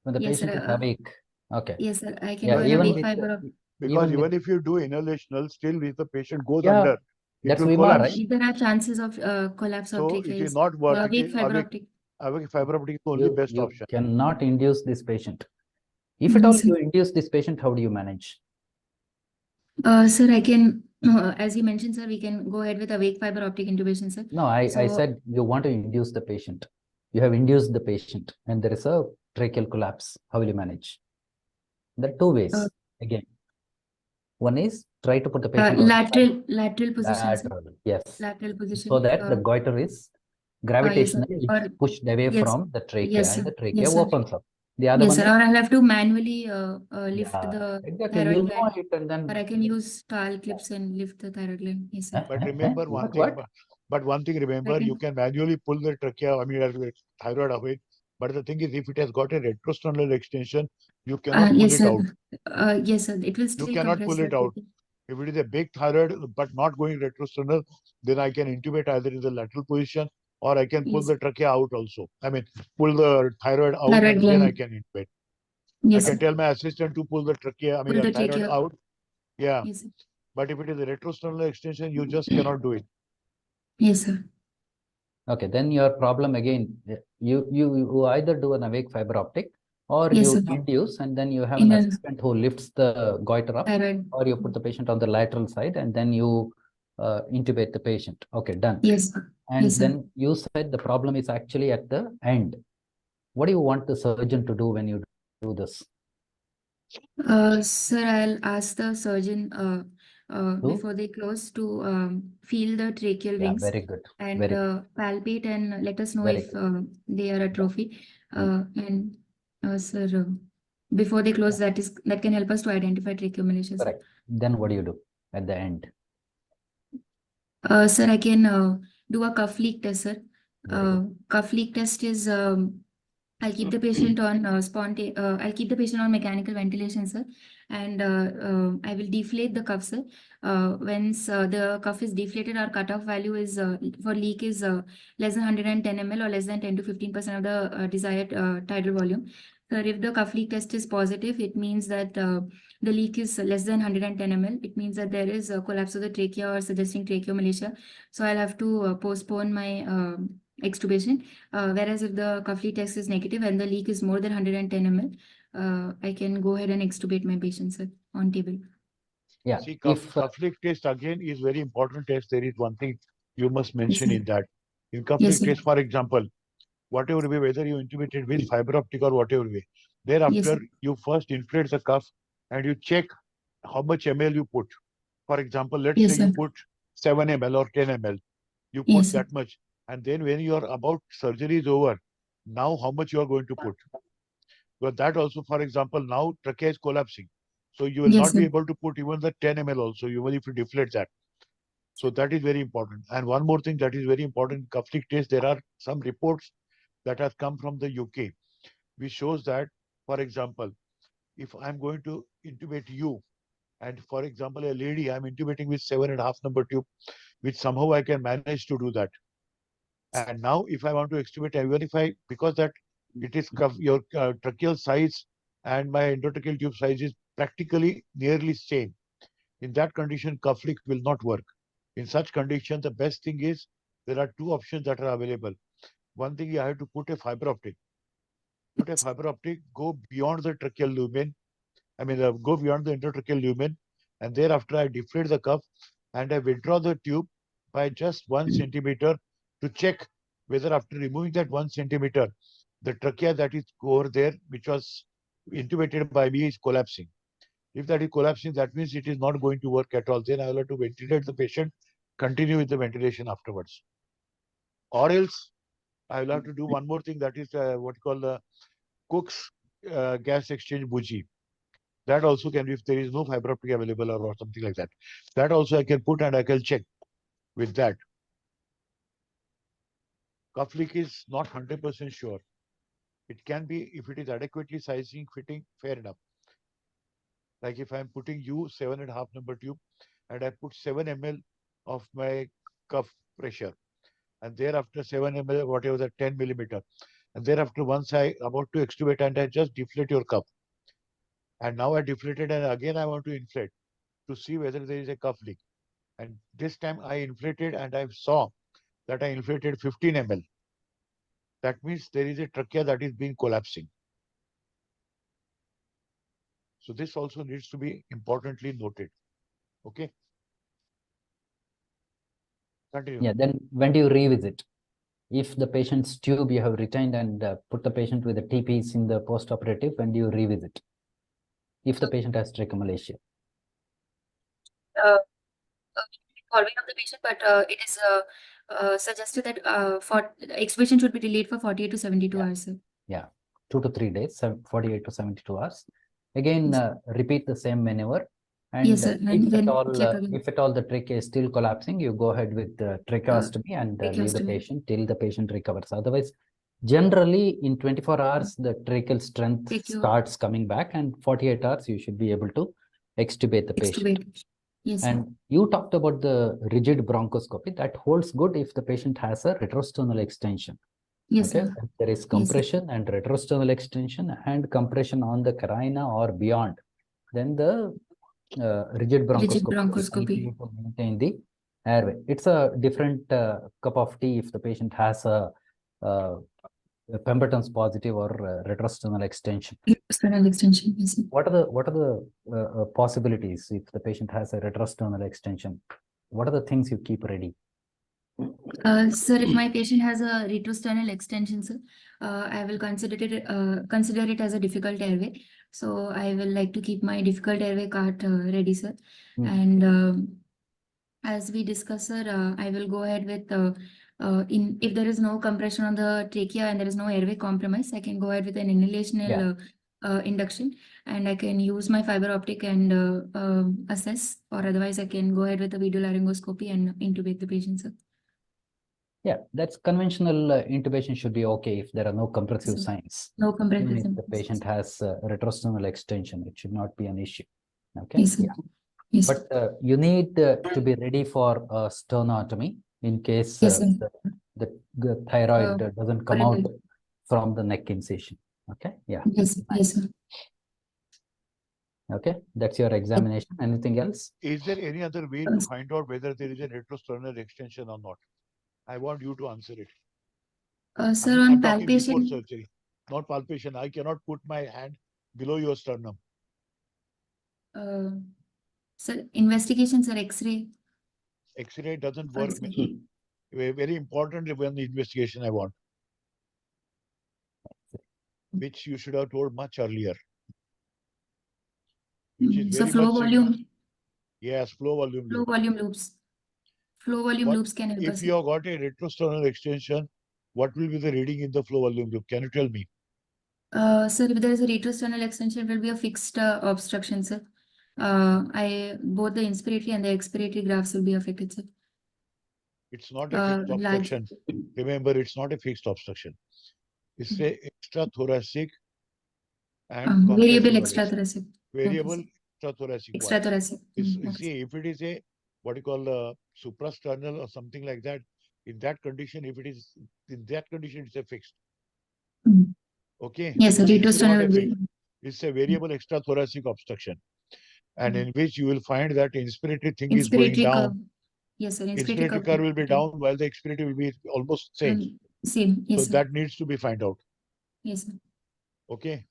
when the yes, patient is awake? Okay. Yes, sir. I can do an awake fiber optic. Because even if you do inhalational, still if the patient goes Yeah, under, that's it will VMAR, collapse. right? There are chances of collapse of So trachea. it is not worth awake it. fiber optic. Awake fiber optic is the only best option. You cannot induce this patient. If at all you induce this patient, how do you manage? Sir, I can, as you mentioned, sir, we can go ahead with awake fiber optic intubation, sir. No, I said you want to induce the patient. You have induced the patient and there is a tracheal collapse. How will you manage? There are 2 ways. Again, one is try to put the patient lateral position. Lateral, yes. Lateral position. So that the goiter is gravitationally pushed away from the trachea and the trachea opens up. The other one or I'll have to manually lift the exactly. thyroid You know gland. it and then, or I can use towel clips and lift the thyroid gland. Yes, sir. But remember one thing. But one thing, remember, you can manually pull the trachea, thyroid away. But the thing is, if it has got a retrosternal extension, you cannot pull it out. Yes, sir. It will still You cannot pull it out. If it is a big thyroid but not going retrosternal, then I can intubate either in the lateral position or I can pull Yes. the trachea out also. I mean, pull the thyroid out Thyroid and then I gland. can intubate. Yes, I can sir. tell my assistant to pull the trachea, I mean, Pull the the thyroid trachea. out. Yeah. Yes, sir. But if it is a retrosternal extension, you just cannot do it. Yes, sir. Okay, then your problem again, you either do an awake fiber optic or Yes, you sir. induce, and then you have In an a assistant who lifts the goiter up, thyroid. or you put the patient on the lateral side and then you intubate the patient. Okay, done. Yes, sir. And Yes, sir. then you said the problem is actually at the end. What do you want the surgeon to do when you do this? Sir, I'll ask the surgeon before they close to feel the tracheal Yeah, rings very good. and Very, palpate and let us know very if good. they are atrophy. Mm. And sir, before they close, that can help us to identify tracheomalacia. Correct. Then what do you do at the end? Sir, I can do a cuff leak test, sir. Very good. Cuff leak test is I'll keep the patient on I'll keep the patient on mechanical ventilation, sir, and I will deflate the cuff, sir. Once the cuff is deflated, our cutoff value is for leak is less than 110 ml or less than 10 to 15% of the desired tidal volume. So if the cuff leak test is positive, it means that the leak is less than 110 ml. It means that there is a collapse of the trachea or suggesting tracheomalacia. So I'll have to postpone my extubation. Whereas if the cuff leak test is negative and the leak is more than 110 ml, I can go ahead and extubate my patient, sir, on table. Yeah. See, If cuff leak test again is very important test. There is one thing you must mention sir. in that. In cuff Yes, leak sir. test, for example, whatever way, whether you intubated with fiber optic or whatever way, Yes, thereafter sir. you first inflate the cuff and you check how much ml you put. For example, let's Yes, say you sir. put 7 ml or 10 ml. You put Yes, sir. that much, and then when your about surgery is over, now how much you are going to put? But that also, for example, now trachea is collapsing, so you will Yes, not be sir. able to put even the 10 ml also, even if you deflate that. So that is very important. And one more thing that is very important, cuff leak test, there are some reports that have come from the UK, which shows that, for example, if I'm going to intubate you, and for example, a lady, I'm intubating with 7.5 number tube, which somehow I can manage to do that. And now if I want to extubate, even if I, because that it is your tracheal size and my endotracheal tube size is practically nearly same. In that condition, cuff leak will not work. In such condition, the best thing is there are two options that are available. One thing, you have to put a fiber optic. Put a fiber optic, go beyond the tracheal lumen. I mean, go beyond the endotracheal lumen, and thereafter I deflate the cuff and I withdraw the tube by just 1 centimeter to check whether after removing that 1 centimeter, the trachea that is over there, which was intubated by me, is collapsing. If that is collapsing, that means it is not going to work at all. Then I will have to ventilate the patient, continue with the ventilation afterwards. Or else I will have to do one more thing, that is what you call the Cook's gas exchange bougie. That also can, if there is no fiber optic available or something like that. That also I can put and I can check with that. Cuff leak is not 100% sure. It can be, if it is adequately sizing, fitting, fair enough. Like if I'm putting you 7.5 number tube and I put 7 ml of my cuff pressure, and thereafter 7 ml, whatever the 10 millimeter, and thereafter once I about to extubate and I just deflate your cuff, and now I deflated and again I want to inflate to see whether there is a cuff leak, and this time I inflated and I saw that I inflated 15 ml. That means there is a trachea that is being collapsing. So this also needs to be importantly noted. Okay. Continue. yeah, then when do you revisit? If the patient's tube you have retained and put the patient with the TPs in the post-operative, when do you revisit? If the patient has trichomalacia. Following of the patient, but it is suggested that for extubation should be delayed for 48 to 72 hours, sir. Yeah, 2 to 3 days, 48 to 72 hours. Again, repeat the same maneuver. And Yes, sir. And then check again. if at all the trachea is still collapsing, you go ahead with tracheostomy and leave the tracheostomy. patient till the patient recovers. Otherwise, generally in 24 hours, the tracheal strength starts coming back, and 48 hours, you should be able to extubate the patient. Extubate. Yes, sir. And you talked about the rigid bronchoscopy. That holds good if the patient has a retrosternal extension. Yes, Okay, sir. if there is compression and retrosternal extension and compression on the carina or beyond, then the rigid Rigid bronchoscopy will help bronchoscopy. you to maintain the airway. It's a different cup of tea if the patient has a Pemberton's positive or retrosternal extension. Spinal extension. Yes, sir. What are the possibilities if the patient has a retrosternal extension? What are the things you keep ready? Sir, if my patient has a retrosternal extension, sir, I will consider it as a difficult airway. So I will like to keep my difficult airway cart ready, sir. And as we discussed, sir, I will go ahead with if there is no compression on the trachea and there is no airway compromise, I can go ahead with an inhalational induction, and I can use my fiber optic and assess, or otherwise I can go ahead with the video laryngoscopy and intubate the patient, sir. Yeah, that's conventional intubation should be okay if there are no compressive So, signs. no Even compressive if the symptoms. patient has retrosternal extension, it should not be an issue. Okay. Yes, sir. Yeah. Yes, But you need to be ready for sternotomy in case yes, sir. the thyroid doesn't come out Correct. from the neck incision. Okay. Yeah. Yes, yes, sir. Okay. That's your examination. Anything else? Is there any other way to find out whether there is a retrosternal extension or not? I want you to answer it. Sir, I'm on talking before palpation, surgery, not palpation. I cannot put my hand below your sternum. sir, investigations are X-ray. X-ray doesn't work. Very important one investigation I want, which you should have told much earlier. Which is So very flow much volume. Yes, flow volume Flow loop. volume loops. Flow volume loops can help If us. you have got a retrosternal extension, what will be the reading in the flow volume loop? Can you tell me? Sir, if there is a retrosternal extension, it will be a fixed obstruction, sir. Both the inspiratory and the expiratory graphs will be affected, sir. It's not a fixed obstruction. Remember, it's not a fixed obstruction. It's a extrathoracic and variable extrathoracic. variable extrathoracic. Extrathoracic. You see, if it is a what you call suprasternal or something like that, in that condition, if it is in that condition, it's a fixed. Okay. Yes, sir. Retrosternal. It's a variable extrathoracic obstruction, and in which you will find that inspiratory thing is going down. Yes, sir. Inspiratory curve will be down while the expiratory will be almost same. Same. Yes, so sir. that needs to be find out. Yes, sir. Okay.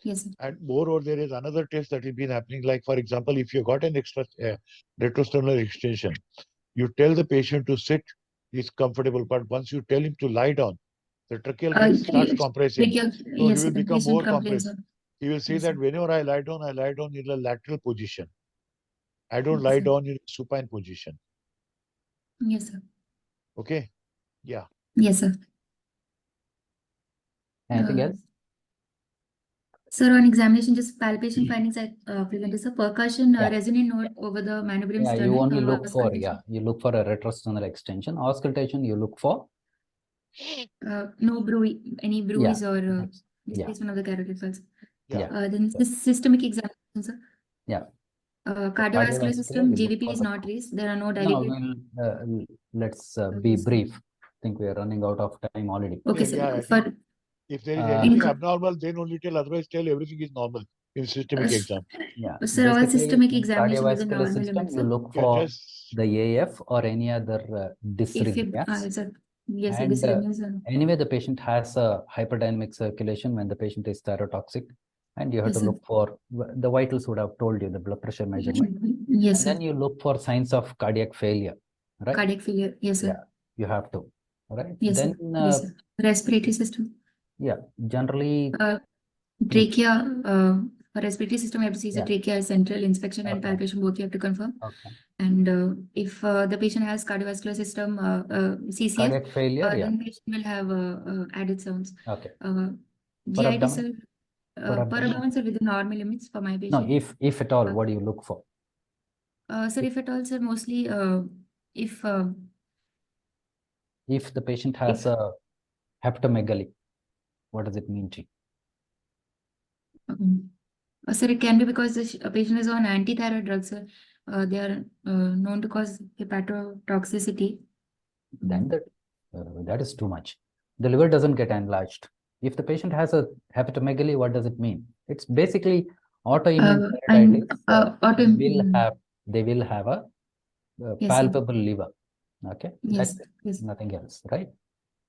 Yes, sir. And moreover, there is another test that has been happening. Like, for example, if you got an extra retrosternal extension, you tell the patient to sit, he's comfortable. But once you tell him to lie down, the tracheal bed starts compressing. So he will become more compressed. He will say that whenever I lie down in a lateral position. I don't lie down in a supine position. Yes, sir. Okay. Yeah. Yes, sir. Anything else? Sir, on examination, just palpation findings I presented. Sir, percussion resonant node over the manubrium sternum. You only look for you look for a retrosternal extension. Auscultation, you look for no any bruise or displacement of the carotid cells. Then the systemic examination, sir. Yeah. Cardiovascular system, GVP is not raised. There are no dilated. No, let's be brief. I think we are running out of time already. Okay, sir. If there is anything abnormal, then only tell. Otherwise, tell everything is normal in systemic exam. Yeah. Sir, all systemic examination within cardiovascular normal system, limits. you look for the AF or any other dysrhythmias. Yes, and anyway, the patient has a hyperdynamic circulation when the patient is thyrotoxic, and you have to look for the vitals would have told you the blood pressure measurement. Yes, and then you look for signs of cardiac failure, right? Cardiac failure, yes, sir. Yeah, you have to, right? Yes, then, sir. Yes, sir. Respiratory system. Yeah, generally. Trachea, respiratory system, you have to see the trachea central inspection and palpation, both you have to confirm. And if the patient has cardiovascular system, CCF, cardiac failure, then patient will have added sounds. Okay. GIT, sir, per abdomen, sir, within normal limits for my patient. No, if at all, what do you look for? Sir, if at all, sir, mostly if the patient has a hepatomegaly, what does it mean to you? Sir, it can be because the patient is on anti-thyroid drugs, sir. they are known to cause hepatotoxicity. Then that is too much. The liver doesn't get enlarged. If the patient has a hepatomegaly, what does it mean? It's basically autoimmune And thyroiditis. They will have a Yes, sir. palpable liver. Okay, Yes, that's yes, nothing else, right?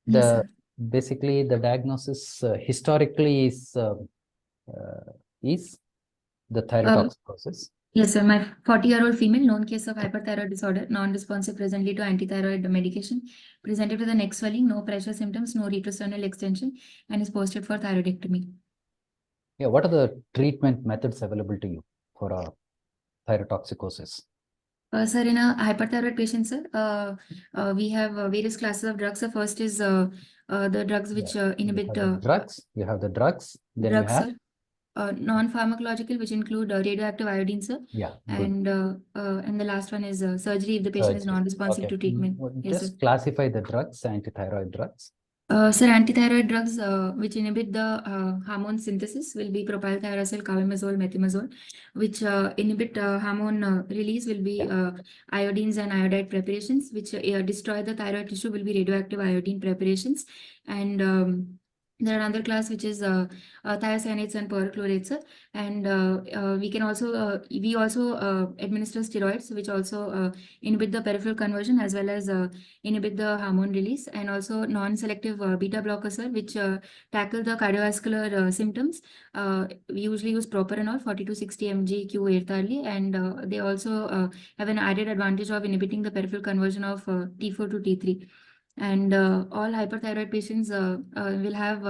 yes, sir. Basically the diagnosis historically is the thyrotoxicosis. Yes, sir. My 40-year-old female, known case of hyperthyroid disorder, non-responsive presently to antithyroid medication, presented with a neck swelling, no pressure symptoms, no retrosternal extension, and is posted for thyroidectomy. Yeah, what are the treatment methods available to you for a thyrotoxicosis? Sir, in a hyperthyroid patient, sir, we have various classes of drugs. The first is the drugs which inhibit You have the drugs, then you drugs, have sir. Non-pharmacological, which include radioactive iodine, sir. good. And the last one is surgery if the patient is Surgery. non-responsive to treatment. Yes, sir. Just classify the drugs, antithyroid drugs. Sir, antithyroid drugs which inhibit the hormone synthesis will be propylthiouracil, carbimazole, methimazole, which inhibit hormone release will be iodines and iodide preparations, which destroy the thyroid tissue will be radioactive iodine preparations. And there are another class which is thiocyanates and perchlorates, sir. And we also administer steroids, which also inhibit the peripheral conversion as well as inhibit the hormone release, and also non-selective beta blockers, sir, which tackle the cardiovascular symptoms. We usually use propranolol 40 to 60 mg q8 hourly, and they also have an added advantage of inhibiting the peripheral conversion of T4 to T3. And all hyperthyroid patients will have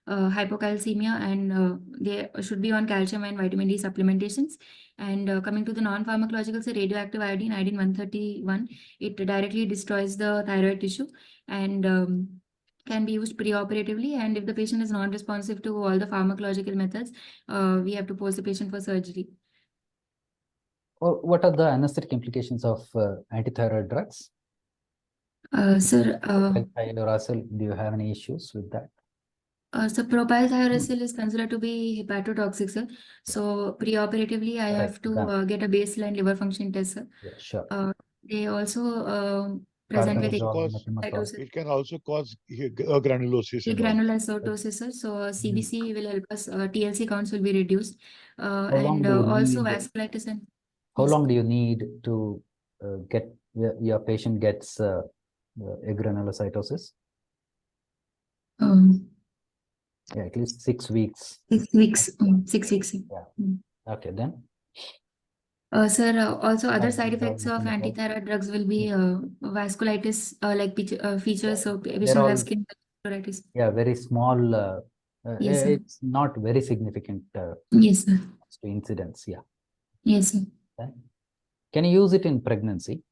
hypocalcemia, and they should be on calcium and vitamin D supplementations. And coming to the non-pharmacological, so radioactive iodine, iodine 131, it directly destroys the thyroid tissue and can be used preoperatively. And if the patient is non-responsive to all the pharmacological methods, we have to post the patient for surgery. Or what are the anesthetic implications of antithyroid drugs? Sir, Propylthiouracil, do you have any issues with that? so propylthiouracil is considered to be hepatotoxic, sir. So preoperatively, I have to get a baseline liver function test, sir. Yeah, sure. They also present with Carbimazole, it can also cause granulosis. granulocytosis, sir. So CBC will help us. TLC counts will be reduced, long and do you also need- vasculitis. And How yes. long do you need to get your patient gets agranulocytosis? Yeah, at least 6 weeks. 6 weeks. 6 weeks. Yeah. Mm. Okay, then. Sir, also other side Methimazole, effects of methimazole. antithyroid drugs will be vasculitis, like features of They're patient will all- have skin vasculitis. Yeah, very small. Yes, sir. It's not very significant Yes, sir. to incidence. Yeah. Yes, sir. Then, can you use it in pregnancy?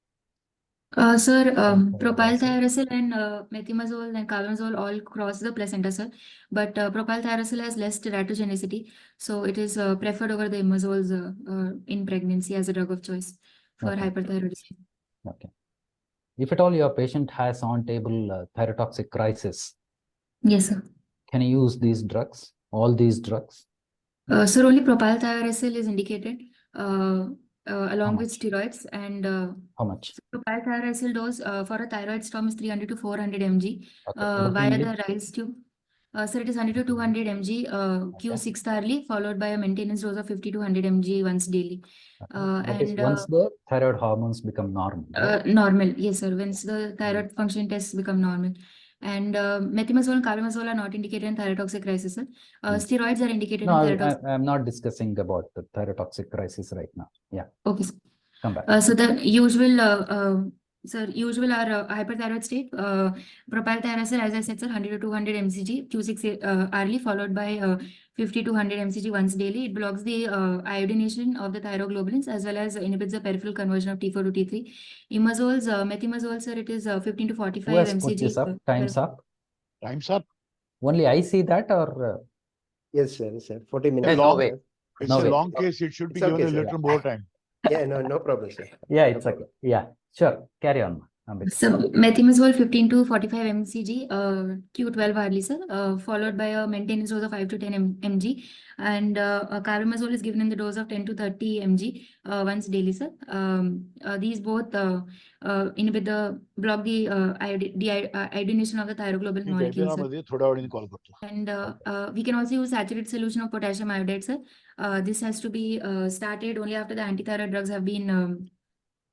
Sir, Propylthiouracil. propylthiouracil and methimazole and carbimazole all cross the placenta, sir. But propylthiouracil has less teratogenicity, so it is preferred over the imazoles in pregnancy as a drug of choice for Okay. hyperthyroidism. Okay. If at all your patient has on-table thyrotoxic crisis, Yes, sir. can you use these drugs? All these drugs? Sir, only propylthiouracil is indicated along with much? steroids, and How much? propylthiouracil dose for a thyroid storm is 300 to 400 mg Okay. via the RILES tube. Sir, it is 100 to 200 mg Q6 hourly, followed by a maintenance dose of 50 to 100 mg once daily. That is And once the thyroid hormones become normal, right? normal, yes, sir. Once the thyroid function tests become normal. And methimazole and carbimazole are not indicated in thyrotoxic crisis, sir. Steroids are indicated No, in thyrotoxic. I'm not discussing about the thyrotoxic crisis right now. Yeah, Okay, sir. come back. So the usual, usual are hyperthyroid state, propylthiouracil, as I said, sir, 100 to 200 mcg, Q6 hourly, followed by 50 to 100 mcg once daily. It blocks the iodination of the thyroglobulins as well as inhibits the peripheral conversion of T4 to T3. Imazoles, methimazole, sir, it is 15 to Who 45 has put mcg. this up? Time's up. Time's up. Only I see that, or Yes, sir. 40 A minutes. no way. It's No a way. long case. It should be It's given okay, a sir. little more time. Yeah, no problem, sir. Yeah, No it's okay. problem. Yeah, sure. Carry on. Ambika. So methimazole 15 to 45 mcg, Q12 hourly, sir, followed by a maintenance dose of 5 to 10 mg, and carbimazole is given in the dose of 10 to 30 mg once daily, sir. These both inhibit the block the iodination of the thyroglobulin ठीक है, molecule, मेरा sir. मध्य थोड़ा और call करता हूँ. And we can also use saturated solution of potassium iodide, sir. This has to be started only after the antithyroid drugs have been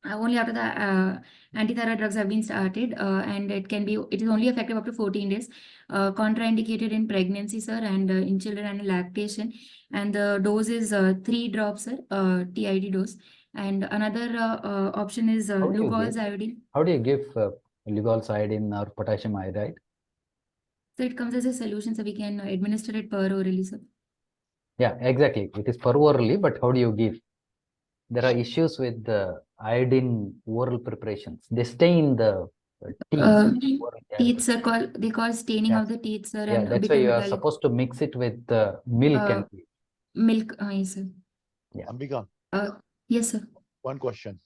only after the antithyroid drugs have been started, and it is only effective up to 14 days. Contraindicated in pregnancy, sir, and in children and lactation. And the dose is 3 drops, sir, TID dose. And another option is How do you Lugol's give? iodine. How do you give Lugol's iodine or potassium iodide? So it comes as a solution, so we can administer it per orally, sir. Yeah, exactly. It is per orally, but how do you give? There are issues with the iodine oral preparations. They stain the teeth. Teeth, sir, they call staining Yes. of the teeth, sir, Yeah, and a that's bit why of you are metallic supposed to mix it with milk and tea. milk. Yes, sir. Yeah. Ambika, Yes, sir. one question.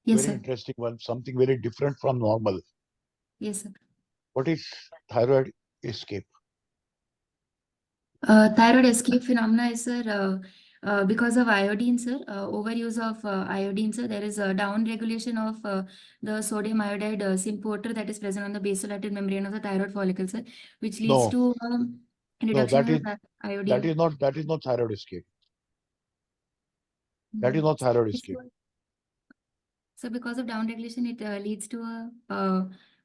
Yes, Very sir. interesting one, something very different from normal. Yes, sir. What is thyroid escape? Thyroid escape phenomena is, sir, because of iodine, sir, overuse of iodine, sir. There is a down regulation of the sodium iodide symporter that is present on the basolateral membrane of the thyroid follicle, sir, which leads No, to no, reduction that of is the iodine. that is not thyroid escape. That is not thyroid escape. So because of down regulation, it leads to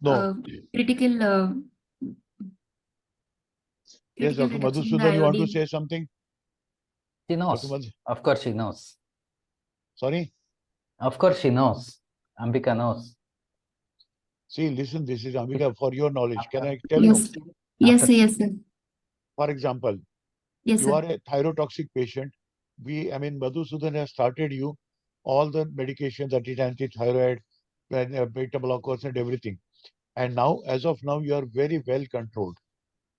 No. critical Yes, critical Dr. reduction in the Madhusudan, you want to iodine. say something? She knows. Dr. Madhu, Of course she knows. sorry? Of course she knows. Ambika knows. See, listen, this is Ambika for your knowledge. Can I tell you? Yes. Yes, sir, yes, sir. For example, Yes, you sir. are a thyrotoxic patient. Madhusudan has started you all the medication that is anti-thyroid, beta blockers and everything. And now, as of now, you are very well controlled.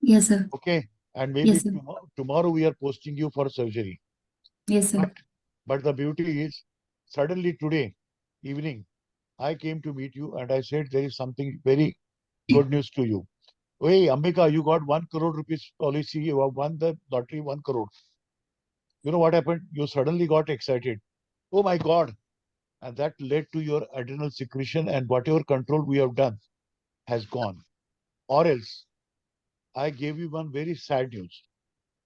Yes, sir. Okay. And maybe Yes, sir. tomorrow we are posting you for surgery. Yes, sir. But the beauty is, suddenly today evening, I came to meet you and I said there is something very good news to you. Hey, Ambika, you got 1 crore rupees policy. You have won the lottery 1 crore. You know what happened? You suddenly got excited. Oh my God. And that led to your adrenal secretion, and whatever control we have done has gone. Or else, I gave you one very sad news.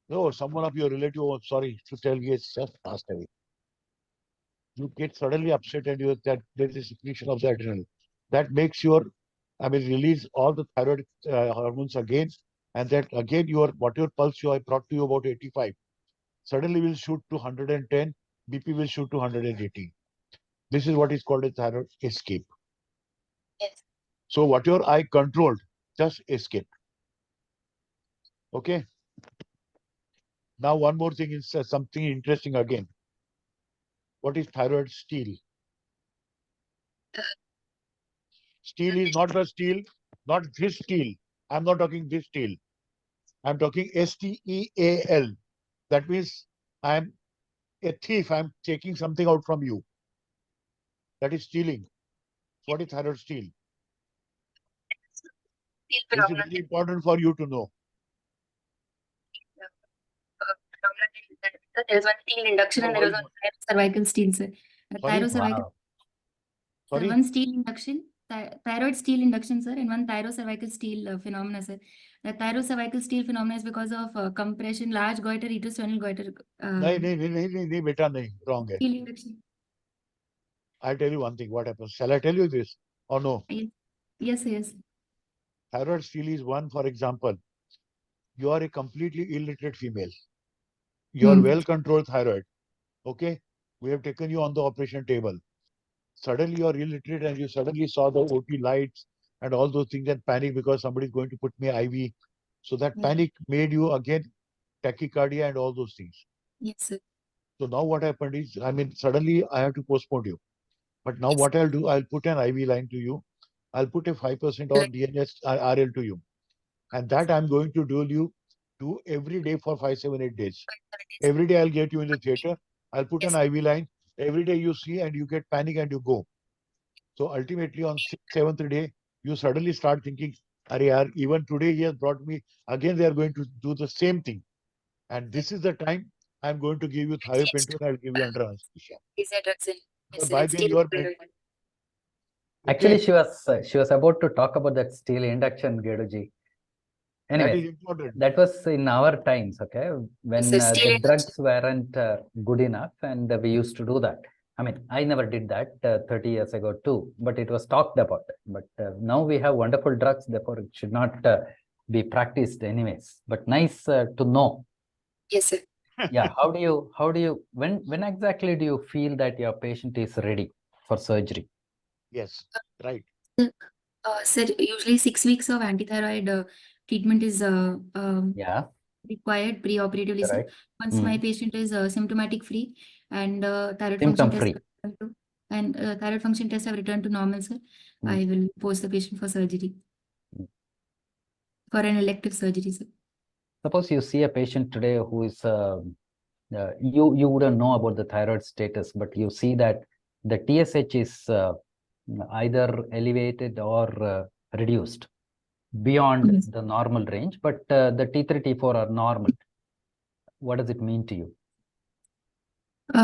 No, someone of your relative, oh, sorry to tell you, it's just passed away. You get suddenly upset and you that there is a secretion of the adrenal. That makes your, release all the thyroid hormones again. And that again, your whatever pulse I brought to you about 85, suddenly will shoot to 110, BP will shoot to 180. This is what is called a thyroid escape. Yes. So whatever I controlled, just escape. Okay. Now one more thing is something interesting again. What is thyroid steel? Steel is not the steel, not this steel. I'm not talking this steel. I'm talking STEAL. That means I'm a thief. I'm taking something out from you. That is stealing. What is thyroid steel? This is very important for you to know. There is one steel induction and there is one cervical steel, sir. Sorry? Thyrocervical. Sorry? One steel induction, thyroid steel induction, sir, and one thyrocervical steel phenomena, sir. The thyrocervical steel phenomena is because of compression, large goiter, retrosternal goiter. No, beta, no, wrong. Steel induction. I'll tell you one thing. What happens? Shall I tell you this or no? Yes, yes. Thyroid steel is one, for example, you are a completely illiterate female. You are well controlled thyroid. Okay. We have taken you on the operation table. Suddenly you are illiterate and you suddenly saw the OT lights and all those things and panic because somebody is going to put me IV. So that panic made you again tachycardia and all those things. Yes, sir. So now what happened is, suddenly I have to postpone you. But now what I'll do, I'll put an IV line to you. I'll put a 5% or DNS RL to you. And that I'm going to do every day for 5, 7, 8 days. Every day I'll get you in the theater. I'll put an IV line. Every day you see and you get panic and you go. So ultimately on 7th day, you suddenly start thinking, Arey yaar, even today he has brought me, again they are going to do the same thing. And this is the time I'm going to give you thiopentone, I'll give you under anesthesia. Is that drugs in But by then you are okay. Actually, she was about to talk about that steel induction, Gehdoo. That Anyway, is important. that was in our times, okay, when So steel the drugs weren't good enough, and we used to do that. I mean, I never did that 30 years ago too, but it was talked about. But now we have wonderful drugs, therefore it should not be practiced anyways. But nice to know. Yes, sir. Yeah, how do you, when exactly do you feel that your patient is ready for surgery? Yes, right. Sir, usually 6 weeks of antithyroid treatment is Yeah, required pre-operatively, sir. correct. Once my patient is symptomatic free and thyroid Symptom function free. test and thyroid function tests have returned to normal, sir, I will post the patient for surgery, for an elective surgery, sir. Suppose you see a patient today who is you wouldn't know about the thyroid status, but you see that the TSH is either elevated or reduced beyond Yes. the normal range, but the T3, T4 are normal. What does it mean to you?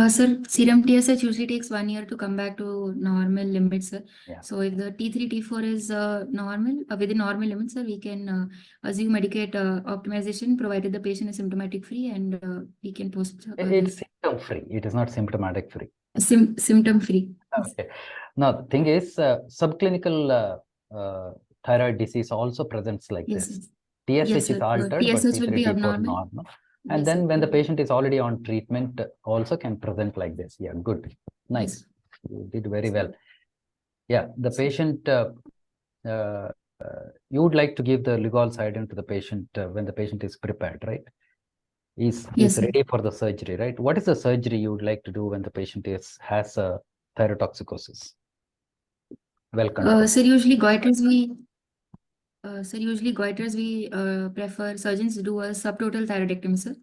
Sir, serum TSH usually takes 1 year to come back to normal limits, sir. Yeah. So if the T3, T4 is normal, within normal limits, sir, we can assume Medicaid optimization provided the patient is symptomatic free, and we can post It's symptom free. It is not symptomatic free. symptom free. Okay. Now the thing is, subclinical thyroid disease also presents like Yes, this. sir. TSH Yes, is sir. altered, but TSH will T3, be T4 abnormal. normal. And Yes, then sir. when the patient is already on treatment, also can present like this. Yeah, good. Nice. Yes. You did very well. Yeah, the patient, you would like to give the Lugol-Sidone to the patient when the patient is prepared, right? Is Yes, sir. ready for the surgery, right? What is the surgery you would like to do when the patient has a thyrotoxicosis? Well controlled. Sir, usually goiters we prefer surgeons do a subtotal thyroidectomy, sir.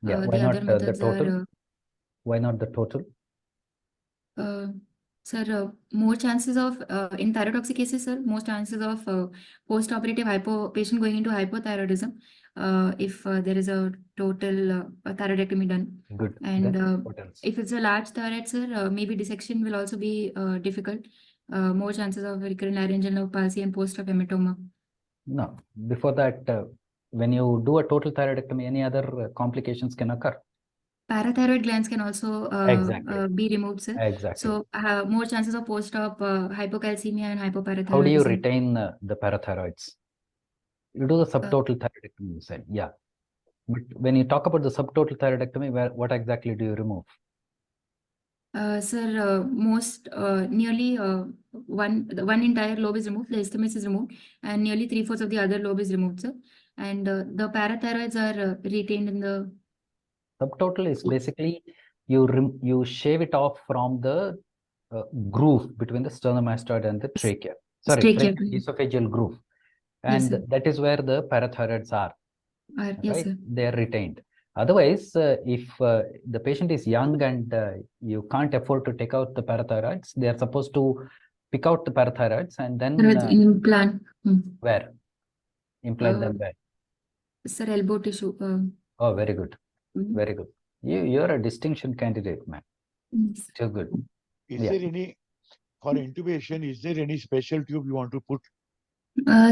Yeah, why The not other the methods total? are Why not the total? sir, more chances of in thyrotoxic cases, sir, more chances of post-operative patient going into hypothyroidism if there is a total thyroidectomy done. Good. And Then what else? if it's a large thyroid, sir, maybe dissection will also be difficult. More chances of recurrent laryngeal nerve palsy and post-op hematoma. No, before that, when you do a total thyroidectomy, any other complications can occur. Parathyroid glands can also Exactly. be removed, sir. Exactly. So more chances of post-op hypocalcemia and hypoparathyroidism. How do you retain the parathyroids? You do the subtotal thyroidectomy, you said. Yeah. But when you talk about the subtotal thyroidectomy, what exactly do you remove? Sir, nearly one entire lobe is removed, the isthmus is removed, and nearly 3/4 of the other lobe is removed, sir. And the parathyroids are retained in the Subtotal is basically you shave it off from the groove between the sternomastoid and the trachea. Sorry, trachea. esophageal groove. Yes, And sir. that is where the parathyroids are. Yes, Right? sir. They are retained. Otherwise, if the patient is young and you can't afford to take out the parathyroids, they are supposed to pick out the parathyroids and then implant. where? Implant them where? Sir, elbow tissue. Oh, very good. Very good. You're a distinction candidate, man. Yes. Too good. Is there any, for intubation, is there any special tube you want to put?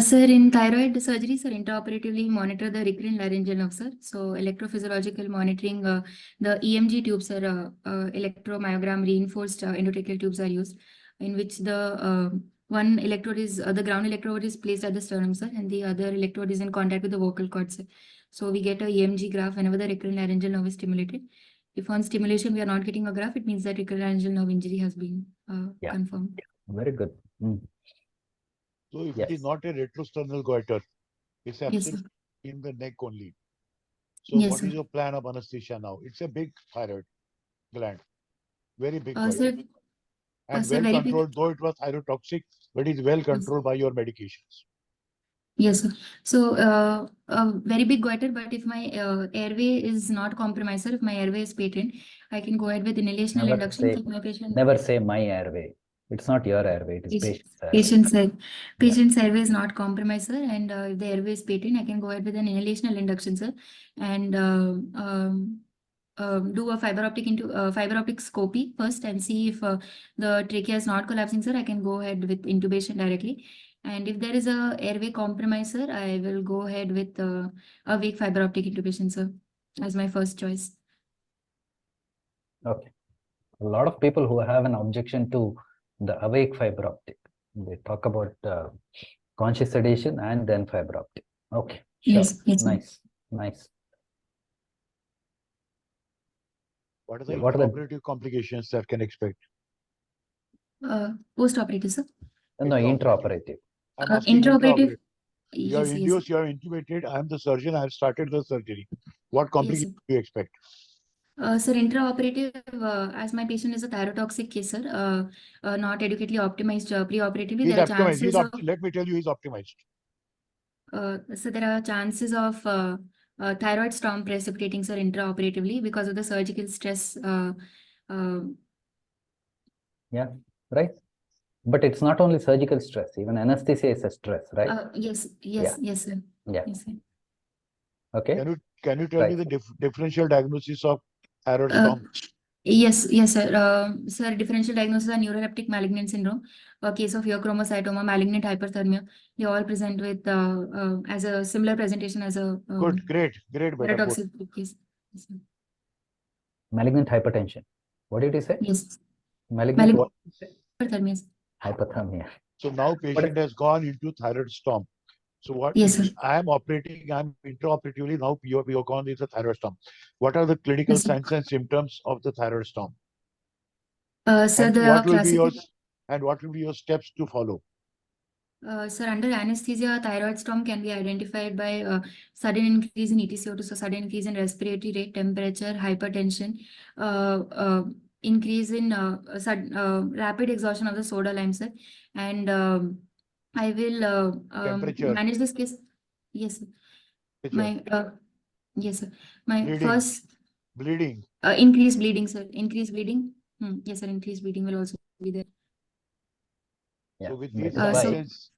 Sir, in thyroid surgery, sir, intraoperatively monitor the recurrent laryngeal nerve, sir. So electrophysiological monitoring, the EMG tubes, sir, electromyogram reinforced endotracheal tubes are used, in which the one electrode is the ground electrode is placed at the sternum, sir, and the other electrode is in contact with the vocal cords, sir. So we get a EMG graph whenever the recurrent laryngeal nerve is stimulated. If on stimulation we are not getting a graph, it means that recurrent laryngeal nerve injury has been confirmed. Very good. So if it is not a retrosternal goiter, it's Yes, absolutely sir. in the neck only. So Yes, what sir. is your plan of anesthesia now? It's a big thyroid gland, very big Sir, goiter. And sir, well very big. controlled, though it was thyrotoxic, but it's well controlled by your medications. Yes, sir. So, a very big goiter, but if my airway is not compromised, sir, if my airway is patent, I can go ahead with inhalational induction. Keep my patient. Never say my airway. It's not your airway, it is patient's airway. Patient's airway. Yeah. Patient's airway is not compromised, sir. And if the airway is patent, I can go ahead with an inhalational induction, sir, and do a fiber optic scopy first and see if the trachea is not collapsing, sir. I can go ahead with intubation directly. And if there is a airway compromise, sir, I will go ahead with awake fiber optic intubation, sir, as my first choice. Okay. A lot of people who have an objection to the awake fiber optic, they talk about conscious sedation and then fiber optic. Okay, sure. Yes, yes, sir. Nice, nice. What are the What are the operative complications that can expect? Post-operative, sir. no intraoperative? I'm asking Intraoperative. You are Yes, yes, induced, you are intubated. I am the surgeon. I have started the surgery. What complications do you expect? Sir, intraoperative, as my patient is a thyrotoxic case, sir, not adequately optimized preoperatively, He's there are optimized. chances of, Let me tell you, he's optimized. so there are chances of thyroid storm precipitating, sir, intraoperatively because of the surgical stress. Yeah, right. But it's not only surgical stress, even anesthesia is a stress, right? Yes, Yeah. yes, sir. Yeah. Yes, sir. Okay. Can you tell me Right. the differential diagnosis of thyroid storm? Yes, sir. Sir, differential diagnosis are neuroleptic malignant syndrome, a case of eochromocytoma, malignant hyperthermia. They all present with as a similar presentation as a Good, great, beta. Good. thyrotoxic case. Yes, sir. Malignant hypertension. What did you say? Yes. Malignant what? Hyperthermia. Hypothermia. So now patient has gone into thyroid storm. So what? Yes, sir. I am operating. I'm intraoperatively now. You have gone into thyroid storm. What are the clinical Yes, sir. signs and symptoms of the thyroid storm? Sir, And the what will be classical. your steps to follow? Sir, under anesthesia, thyroid storm can be identified by sudden increase in ETCO2, so sudden increase in respiratory rate, temperature, hypertension, increase in rapid exhaustion of the soda lime, sir. And I will Temperature. manage this case. Yes, sir. Yes, sir. My Bleeding. first Bleeding. increased bleeding, sir. Increased bleeding. Yes, sir. Increased bleeding will also be there. Yeah. So with That these is why signs,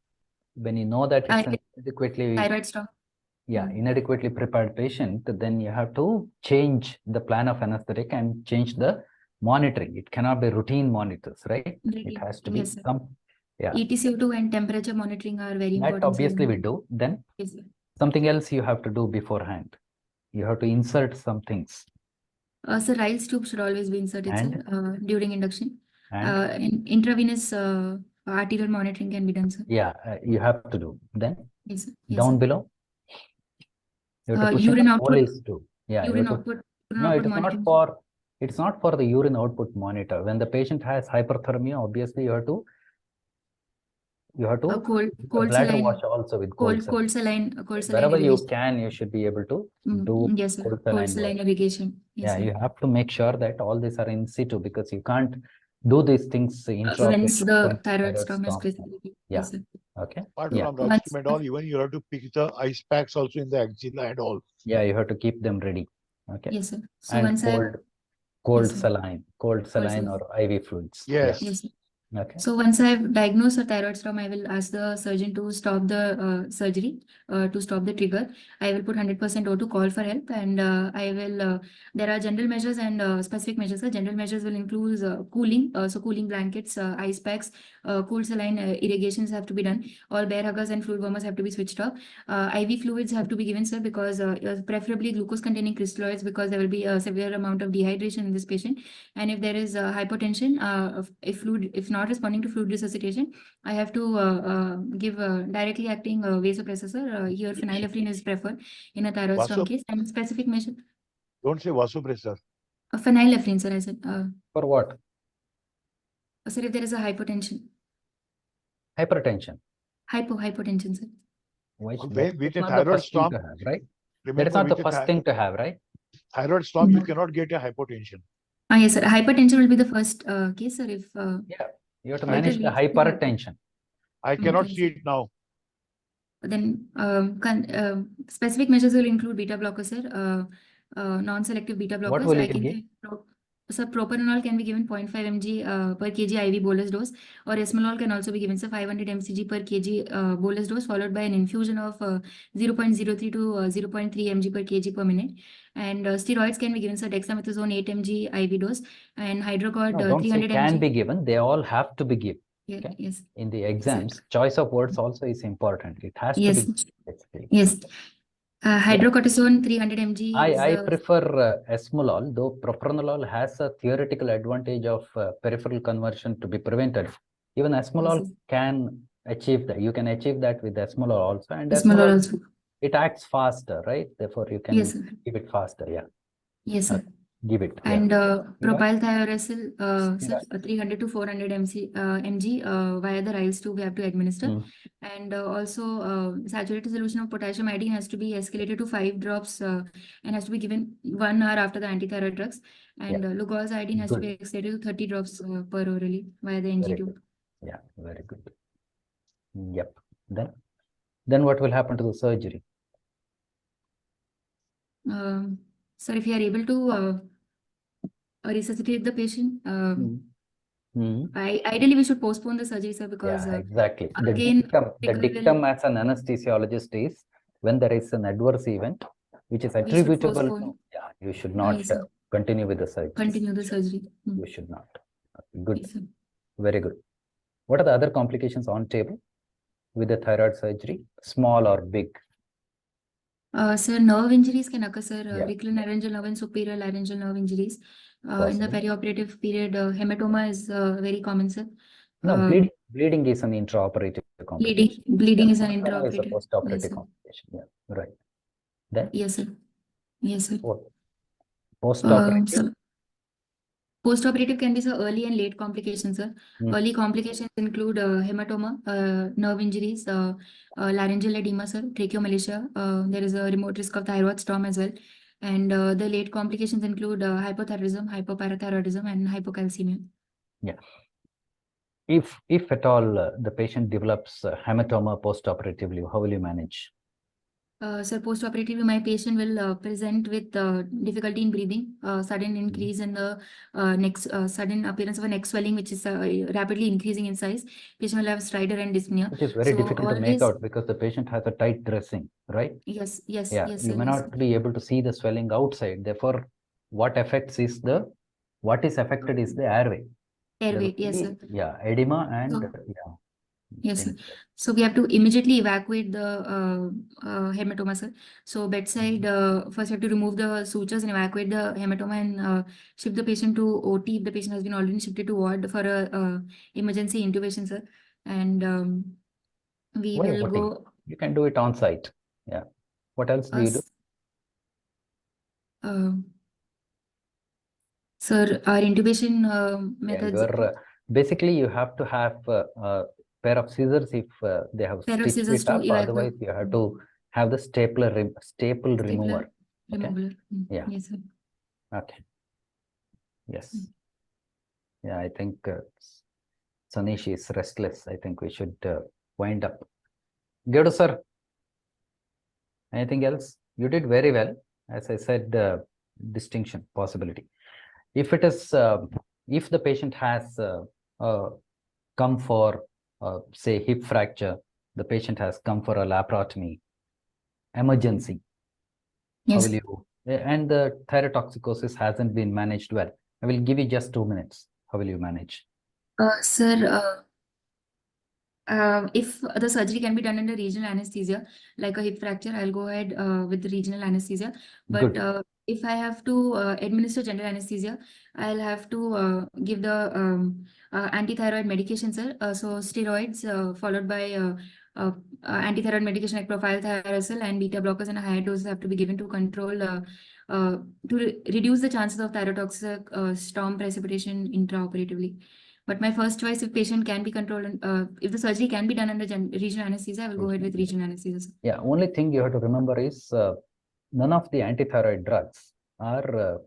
when you know that it's an inadequately, Thyroid storm. inadequately prepared patient, then you have to change the plan of anesthetic and change the monitoring. It cannot be routine monitors, right? It has to be Yes, sir. some, yeah. ETCO2 and temperature monitoring are very That important. obviously we do. Then Yes, sir. something else you have to do beforehand. You have to insert some things. So rice tube should always be inserted, And? sir, during induction. And Intravenous arterial monitoring can be done, sir. yeah, you have to do. Then Yes, sir. Yes, down sir. below, you have to push Urine the output. pulleys too. Yeah, Urine you have output. to, no, it's not monitoring. for, it's not for the urine output monitor. When the patient has hyperthermia, obviously you have to cold bladder saline. wash also with cold saline. Cold saline Wherever you irrigation. can, you should be able to do Yes, sir. cold Cold saline saline wash. irrigation. Yes, Yeah, sir. you have to make sure that all these are in situ because you can't do these things Once the intraoperative thyroid storm is present. Yeah. Yes, sir. Okay. apart Yeah. from rock and all, even you have to pick the ice packs also in the axilla and all. Yeah, you have to keep them ready. Okay. Yes, sir. So And once cold Yes, sir. saline or saline. IV fluids. Yes. Yes, sir. Yeah. Okay. So once I've diagnosed a thyroid storm, I will ask the surgeon to stop the surgery, to stop the trigger. I will put 100% O2 call for help, and I will. There are general measures and specific measures. The general measures will include cooling, so cooling blankets, ice packs, cool saline irrigations have to be done. All bear huggers and fluid warmers have to be switched off. IV fluids have to be given, sir, because preferably glucose-containing crystalloids, because there will be a severe amount of dehydration in this patient. And if there is hypotension, if not responding to fluid resuscitation, I have to give directly acting vasopressor. Here phenylephrine is preferred in a thyroid storm case, and specific measure. Don't say vasopressor. Phenylephrine, sir, I said. For what? Sir, if there is a hypotension. Hypertension. Hypotension, sir. With a thyroid storm, to have, right? Remember, that is not the first thing to have, right? Thyroid storm, you cannot get a hypotension. Yes, sir. Hypertension will be the first case, sir. If yeah, you have to manage the hypertension. I cannot see it now. Then specific measures will include beta blockers, sir. Non-selective beta blockers. What will you give? So propranolol can be given 0.5 mg per kg IV bolus dose, or esmolol can also be given, so 500 mcg per kg bolus dose, followed by an infusion of 0.03 to 0.3 mg per kg per minute. And steroids can be given, so dexamethasone 8 mg IV dose, and hydrocod No, don't say 300 can mg. be given. They all have to be given. Yeah, Okay. yes, In the exams, choice of words also is important. It has to yes, be basically. yes. Hydrocortisone 300 mg is I prefer esmolol, though propranolol has a theoretical advantage of peripheral conversion to be prevented. Even esmolol Yes, can achieve that. You can achieve that with esmolol also, and esmolol esmolol also. it acts faster, right? Therefore, you can Yes, sir. give it faster. Yeah, Yes, sir. give it. And Steroid? propylthiouracil, sir, Steroid. 300 to 400 mg via the riles tube we have to administer. Mm. And also saturated solution of potassium iodine has to be escalated to 5 drops and has to be given 1 hour after the antithyroid drugs. And Lugol's iodine has to be escalated to 30 drops per orally via the NG Very tube. good. Yeah, very good. Yep. Then what will happen to the surgery? Sir, if you are able to resuscitate the patient, ideally we should postpone the surgery, sir, because exactly. again, The dictum as an anesthesiologist is when there is an adverse event which is attributable to, postpone. you should not Yes, sir. continue with the surgery. Continue the surgery. You should not. Good. Yes, sir. Very good. What are the other complications on table with the thyroid surgery, small or big? Sir, nerve injuries can occur, sir. Yeah. Retrolaryngeal nerve and superior laryngeal nerve injuries. In the Possible. perioperative period, hematoma is very common, sir. No, bleeding is an intraoperative complication. Bleeding is an Hematoma is a intraoperative. postoperative Yes, sir. complication. Yeah, right. Then Yes, sir. Yes, sir. postoperative. Sir, postoperative can be, sir, early and late complications, sir. Early complications include hematoma, nerve injuries, laryngeal edema, sir, tracheomalacia. There is a remote risk of thyroid storm as well. And the late complications include hypothyroidism, hypoparathyroidism, and hypocalcemia. Yeah. If at all the patient develops hematoma postoperatively, how will you manage? Sir, postoperatively, my patient will present with difficulty in breathing, sudden increase in the sudden appearance of a neck swelling, which is rapidly increasing in size. Patient will have stridor and dyspnea. Which is very difficult to make out because the patient has a tight dressing, right? Yes, Yeah, yes, you sir, may yes, not be able to see the swelling outside. Therefore, what is affected is the airway. airway, yes, sir. Yeah, edema and Yes, sir. So we have to immediately evacuate the hematoma, sir. So bedside, first we have to remove the sutures and evacuate the hematoma and shift the patient to OT if the patient has been already shifted to ward for a emergency intubation, sir. And we Why will OT? go. You can do it on site. Yeah. What else do you do? Sir, our intubation methods. Basically, you have to have a pair of scissors if they have stitched it up. Otherwise, you have to have the staple remover. Okay? Yeah. Yes, sir. Okay. Yes. Yeah, I think Sanish is restless. I think we should wind up. Gehdoo, sir. Anything else? You did very well. As I said, distinction possibility. If it is, if the patient has come for, say, hip fracture, the patient has come for a laparotomy, emergency. Yes. How will you? And the thyrotoxicosis hasn't been managed well. I will give you just 2 minutes. How will you manage? Sir, if the surgery can be done under regional anesthesia, like a hip fracture, I'll go ahead with the regional anesthesia. But if I have to administer general anesthesia, I'll have to give the antithyroid medication, sir. So steroids followed by antithyroid medication like propylthiouracil and beta blockers and higher doses have to be given to control reduce the chances of thyrotoxic storm precipitation intraoperatively. But my first choice, if patient can be controlled, if the surgery can be done under regional anesthesia, I will go ahead with regional anesthesia. Yeah, only thing you have to remember is none of the antithyroid drugs are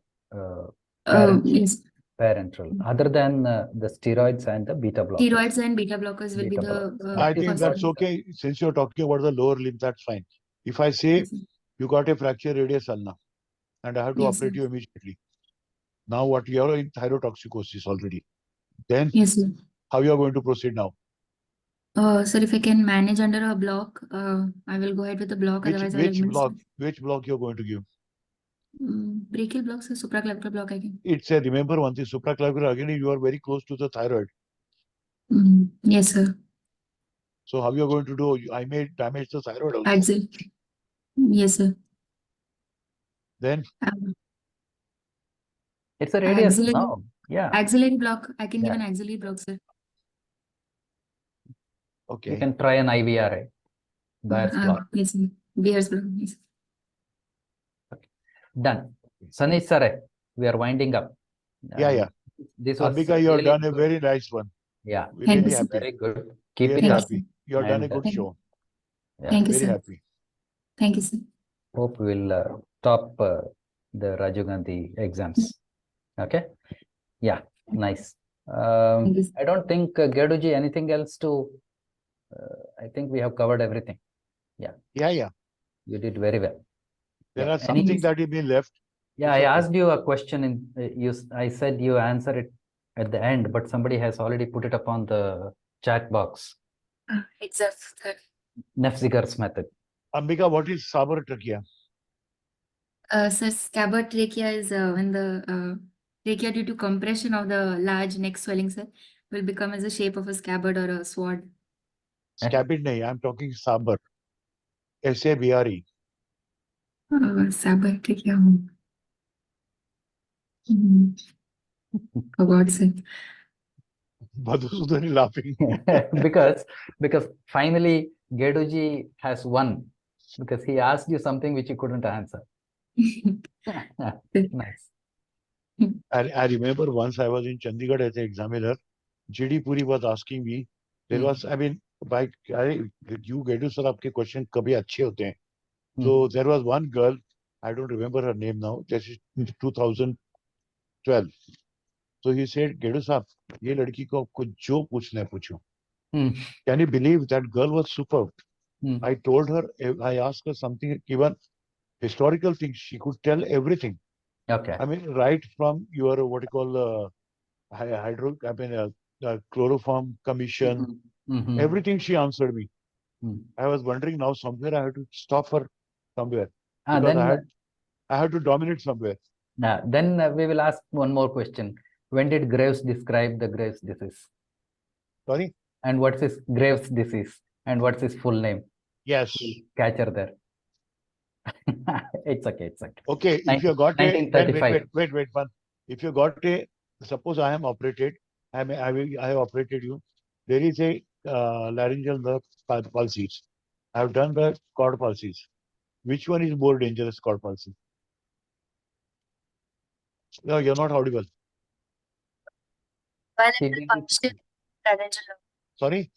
parenteral, other than the steroids and the beta blockers. Steroids and beta blockers will be the. I think that's okay. Since you're talking about the lower limb, that's fine. If I say you got a fracture radius ulna and I have to operate you immediately, Now what you are in thyrotoxicosis already. Then Yes, sir. how you are going to proceed now? Sir, if I can manage under a block, I will go ahead with the block. Otherwise, I will administer. Which block you are going to give? Brachial block, sir, supraclavicular block again. It's a, remember one thing, supraclavicular, again you are very close to the thyroid. Yes, sir. So how you are going to do? I may damage the thyroid also. Axil. Yes, sir. Then It's a radius Axillary, now. Yeah. axillary block. I can give Yeah. an axillary block, sir. okay. You can try an IVRA. Bayer's plot. Yes, sir. Beer's block. Yes. Done. Sanish sir, we are winding up. Yeah. This was Ambika, you have really done a good. very nice one. Yeah. We're Thank really you, sir. happy. Very good. Keep Really it up. happy. You have done a And, good Thank you. show. Yeah. Thank you, Very sir. happy. Thank you, sir. Hope we'll stop the Rajiv Gandhi exams. Okay. Yeah. Nice. Thank you, sir. I don't think Gehdoo ji, anything else to. I think we have covered everything. Yeah. You did very well. There Yeah. are something that has been left. Yeah, It's I okay. asked you a question in I said you answer it at the end, but somebody has already put it up on the chat box. Exactly, sir. Nefziger's method. Ambika, what is Sabar trachea? Sir, scabbard trachea is when the trachea due to compression of the large neck swelling, sir, will become as a shape of a scabbard or a sword. Scabbard nahi, I'm talking Sabar. SABRE. Scabbard trachea. Forgot, sir. Madhusudan is laughing. because finally Gehdoo ji has won because he asked you something which you couldn't answer. Nice. I remember once I was in Chandigarh as an examiner. GD Puri was asking me. There was, I mean, you Gehdoo sir, आपके question कभी अच्छे होते हैं. So there was one girl, I don't remember her name now. This is 2012. So he said, Gehdoo sir, ये लड़की को आपको जो पूछना है पूछो. Can you believe that girl was superb? I told her, I asked her something, even historical things. She could tell everything. Okay. I mean, right from your what you call chloroform commission, everything she answered me. I was wondering now somewhere I had to stop her somewhere because Then I had to dominate somewhere. Then we will ask one more question. When did Graves describe the Graves disease? Sorry? And what's his Graves disease? And what's his full name? Yes. Catch her there. It's okay. Okay, if you got a 1935. wait, one. If you got a, suppose I am operated, I have operated you. There is a laryngeal nerve pulses. I have done the cord pulses. Which one is more dangerous, cord pulses? No, you're not audible. Sorry?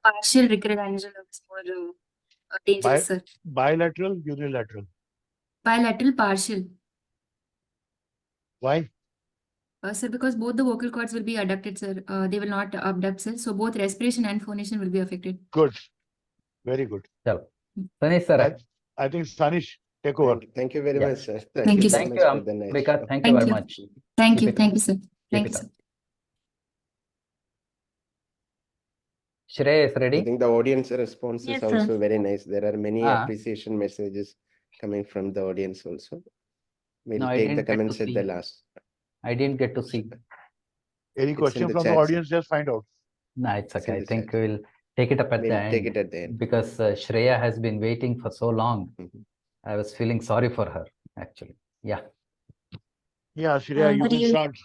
Partial recurrent aneurysm is more dangerous, sir. Bilateral, unilateral. Bilateral partial. Why? Sir, because both the vocal cords will be adducted, sir. They will not abduct, sir. So both respiration and phonation will be affected. Good. Very good. Sanish sir. I think Sanish, take over. Thank you very much, sir. Thank you, so sir. much for the nice Ambika, show. thank you very much. Thank Keep you. it Thank up. you, sir. Thank Keep you, it sir. up. Shreya is I ready. think the audience response is Yes, sir. also very nice. There are many Ah. appreciation messages coming from the audience also. We'll No, I take the didn't get to comments at the see. last. I didn't get to see. Any It's question in the from the chat, audience? Just find out. No, it's It's in okay. I the think chat. we'll take it up at the We'll end. take it at the end. Because Shreya has been waiting for so long. I was feeling sorry for her, actually. Yeah. Yeah, Shreya, you can start.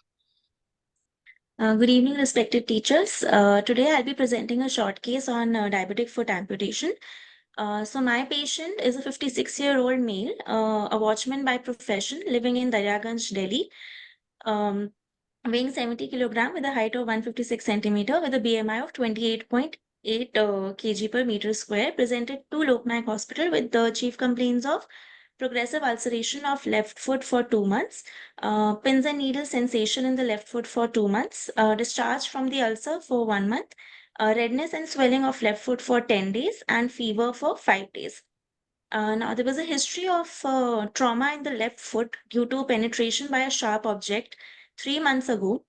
Good evening, respected teachers. Today I'll be presenting a short case on diabetic foot amputation. So my patient is a 56-year-old male, a watchman by profession, living in Daryaganj, Delhi, weighing 70 kilogram with a height of 156 centimeter with a BMI of 28.8 kg per meter square, presented to Loknayak Hospital with the chief complaints of progressive ulceration of left foot for 2 months, pins and needles sensation in the left foot for 2 months, discharge from the ulcer for 1 month, redness and swelling of left foot for 10 days, and fever for 5 days. Now, there was a history of trauma in the left foot due to penetration by a sharp object 3 months ago,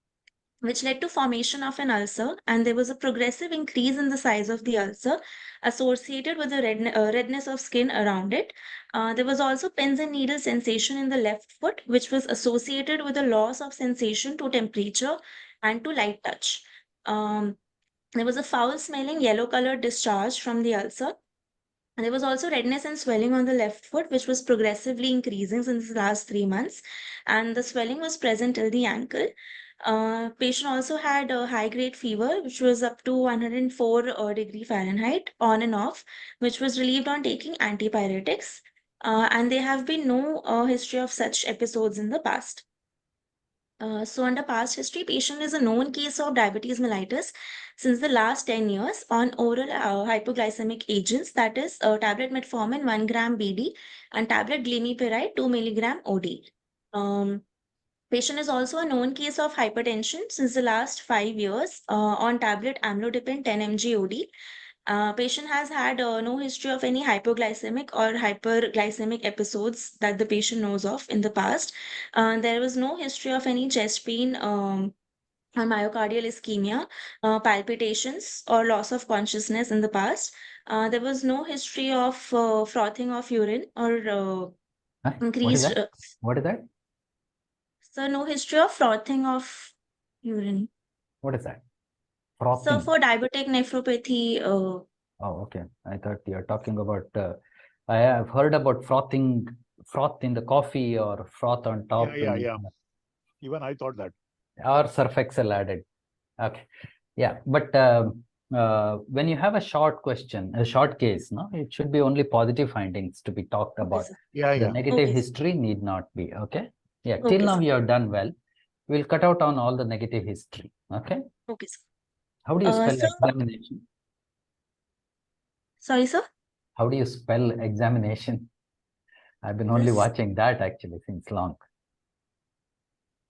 which led to formation of an ulcer, and there was a progressive increase in the size of the ulcer associated with the redness of skin around it. There was also pins and needles sensation in the left foot, which was associated with a loss of sensation to temperature and to light touch. There was a foul smelling yellow colored discharge from the ulcer. And there was also redness and swelling on the left foot, which was progressively increasing since the last 3 months. And the swelling was present till the ankle. Patient also had a high-grade fever, which was up to 104 degree Fahrenheit on and off, which was relieved on taking antipyretics. And there have been no history of such episodes in the past. So under past history, patient is a known case of diabetes mellitus since the last 10 years on oral hypoglycemic agents, that is tablet metformin 1 gram BD and tablet glimepiride 2 milligram OD. Patient is also a known case of hypertension since the last 5 years on tablet amlodipine 10 mg OD. Patient has had no history of any hypoglycemic or hyperglycemic episodes that the patient knows of in the past. There was no history of any chest pain or myocardial ischemia, palpitations, or loss of consciousness in the past. There was no history of frothing of urine or Huh? What is increased. that? What is that? So, no history of frothing of urine. What is that? So, Frothing. for diabetic nephropathy, Oh, okay. I thought you're talking about. I have heard about froth in the coffee or froth on top. Yeah. Even I thought that. Or surf excel added. Okay. Yeah. But when you have a short question, a short case, no, it should be only positive findings to be talked okay, about. sir. Yeah, The yeah. negative Okay, sir. history need not be. Okay. Yeah. Okay, Till now sir. you have done well. We'll cut out on all the negative history. Okay. Okay, sir. How do you spell Sir, examination? sorry, sir. How do you spell examination? I've been only This. watching that actually since long.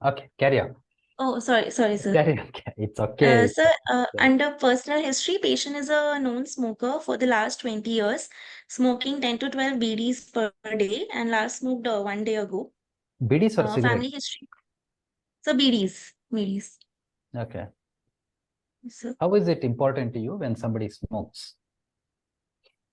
Okay, carry on. Oh, sorry, sir. Carry on. It's okay. Sir, under personal history, patient is a known smoker for the last 20 years, smoking 10 to 12 BDs per day, and last smoked 1 day ago. BDs or cigarette? Family history. So BDs. Okay. So, How is it important to you when somebody smokes?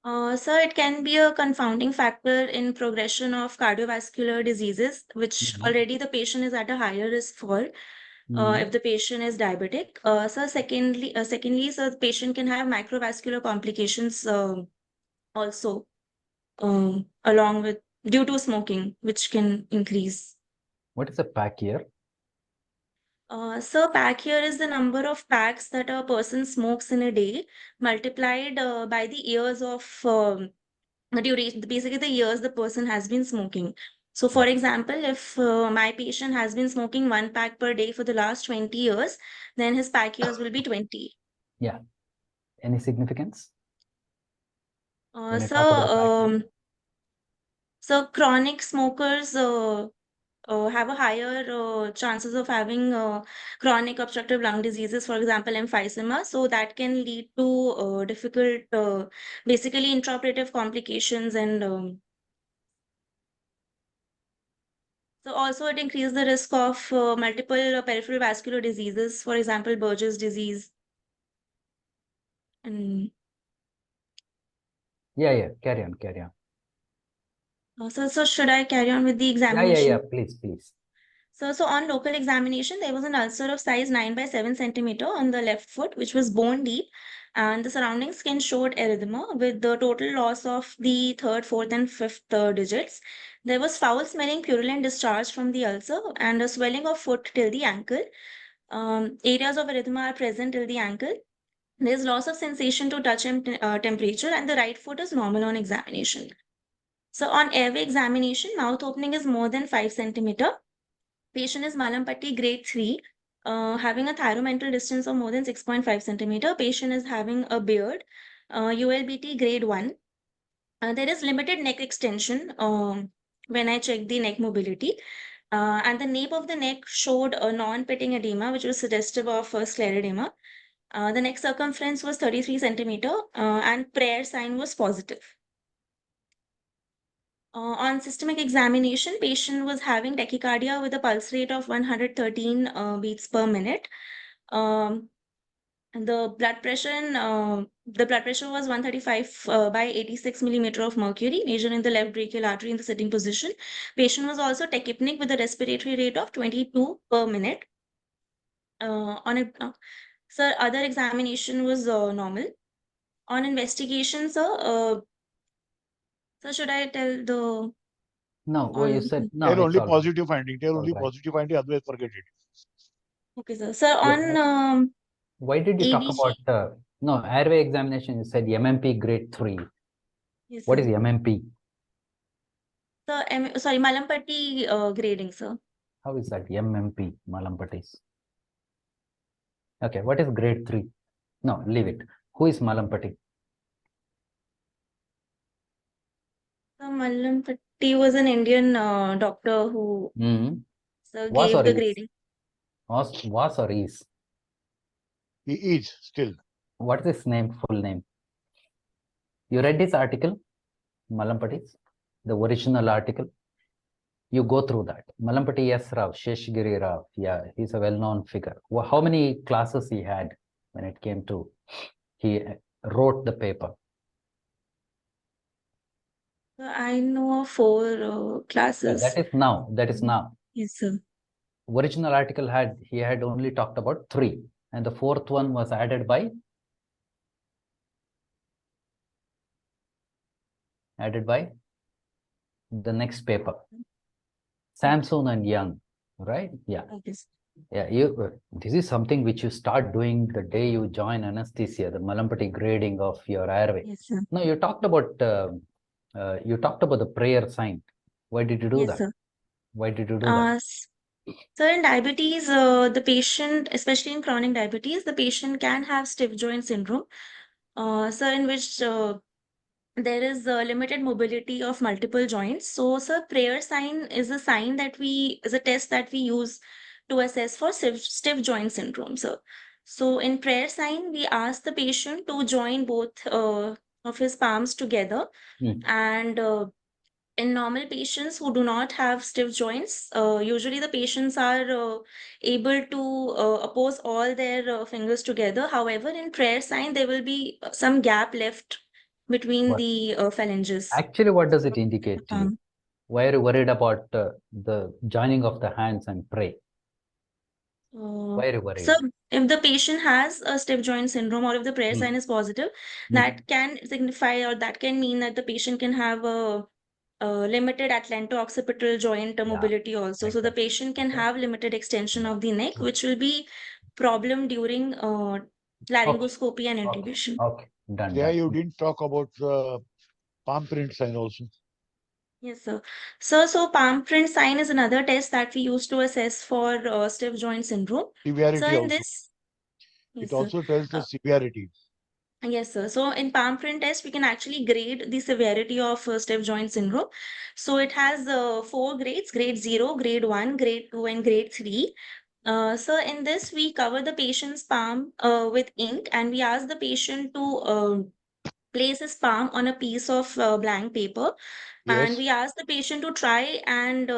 sir, it can be a confounding factor in progression of cardiovascular diseases, which already the patient is at a higher risk for. If the patient is diabetic. So secondly, so the patient can have microvascular complications also along with due to smoking, which can increase. What is a pack here? So pack here is the number of packs that a person smokes in a day multiplied by the years of the duration, basically the years the person has been smoking. So for example, if my patient has been smoking 1 pack per day for the last 20 years, then his pack years will be 20. Yeah. Any significance? When you So, talk about pack so chronic smokers have a higher chances of having chronic obstructive lung diseases, for example, emphysema. So that can lead to difficult, basically intraoperative complications and so also it increases the risk of multiple peripheral vascular diseases, for example, Burgess disease. And Yeah. Carry on. so should I carry on with the examination? Yeah. Please. So on local examination, there was an ulcer of size 9 by 7 centimeter on the left foot, which was bone deep, and the surrounding skin showed erythema with the total loss of the third, fourth, and fifth digits. There was foul smelling purulent discharge from the ulcer and a swelling of foot till the ankle. Areas of erythema are present till the ankle. There's loss of sensation to touch and temperature, and the right foot is normal on examination. So on airway examination, mouth opening is more than 5 centimeter. Patient is Malampatti grade 3, having a thyromental distance of more than 6.5 centimeter. Patient is having a beard, ULBT grade 1. There is limited neck extension when I checked the neck mobility. And the nape of the neck showed a non-pitting edema, which was suggestive of scleroderma. The neck circumference was 33 centimeter and prayer sign was positive. On systemic examination, patient was having tachycardia with a pulse rate of 113 beats per minute. And the blood pressure was 135 by 86 millimeter of mercury, measured in the left brachial artery in the sitting position. Patient was also tachypneic with a respiratory rate of 22 per minute. Sir, other examination was normal. On investigation, sir, should I tell the No, what you on? said, no, Tell it's only all right. positive finding. Tell All only right. positive finding, otherwise forget it. Okay, sir. Sir, Yeah. on Why did you talk ABG. about, no, airway examination, you said MMP grade 3. Yes, What sir. is MMP? Sir, sorry, Malampati grading, sir. How is that? MMP, Malampatis. Okay, what is grade 3? No, leave it. Who is Malampati? So Malampati was an Indian doctor who Was gave or the is? grading. Was or is? He is still. What is his name, full name? You read this article, Malampatis, the original article? You go through that. Malampati S. Rao, Sheshgiri Rao. Yeah, he's a well-known figure. Well, how many classes he had when it came to, he wrote the paper? So I know 4 classes. Yeah, that is now. That is now. Yes, sir. Original article he had only talked about 3, and the 4th one was added by the next paper. Samson and Young, right? Yeah. Okay. Yeah, this is something which you start doing the day you join anesthesia, the Malampati grading of your airway. Yes, sir. No, you talked about the prayer sign. Why did you do Yes, that? sir. Why did you do that? So in diabetes, the patient, especially in chronic diabetes, the patient can have stiff joint syndrome. So in which there is limited mobility of multiple joints. So, sir, prayer sign is a test that we use to assess for stiff joint syndrome, sir. So, in prayer sign, we ask the patient to join both of his palms together. And in normal patients who do not have stiff joints, usually the patients are able to oppose all their fingers together. However, in prayer sign, there will be some gap left between the phalanges. Actually, what does it indicate to you? Why are you worried about the joining of the hands and pray? Why are you worried? So, if the patient has a stiff joint syndrome or if the prayer sign is positive, that can signify or that can mean that the patient can have a limited atlanto-occipital joint mobility also. So the patient can have limited extension of the neck, which will be problem during laryngoscopy and intubation. Okay, done. Yeah, you didn't talk about palm print sign also. Yes, sir. So palm print sign is another test that we use to assess for stiff joint syndrome. Severity So in also. this, It also tells the severity. Yes, sir. So in palm print test, we can actually grade the severity of stiff joint syndrome. So it has 4 grades: grade 0, grade 1, grade 2, and grade 3. So in this, we cover the patient's palm with ink, and we ask the patient to place his palm on a piece of blank paper. Yes. And we ask the patient to try and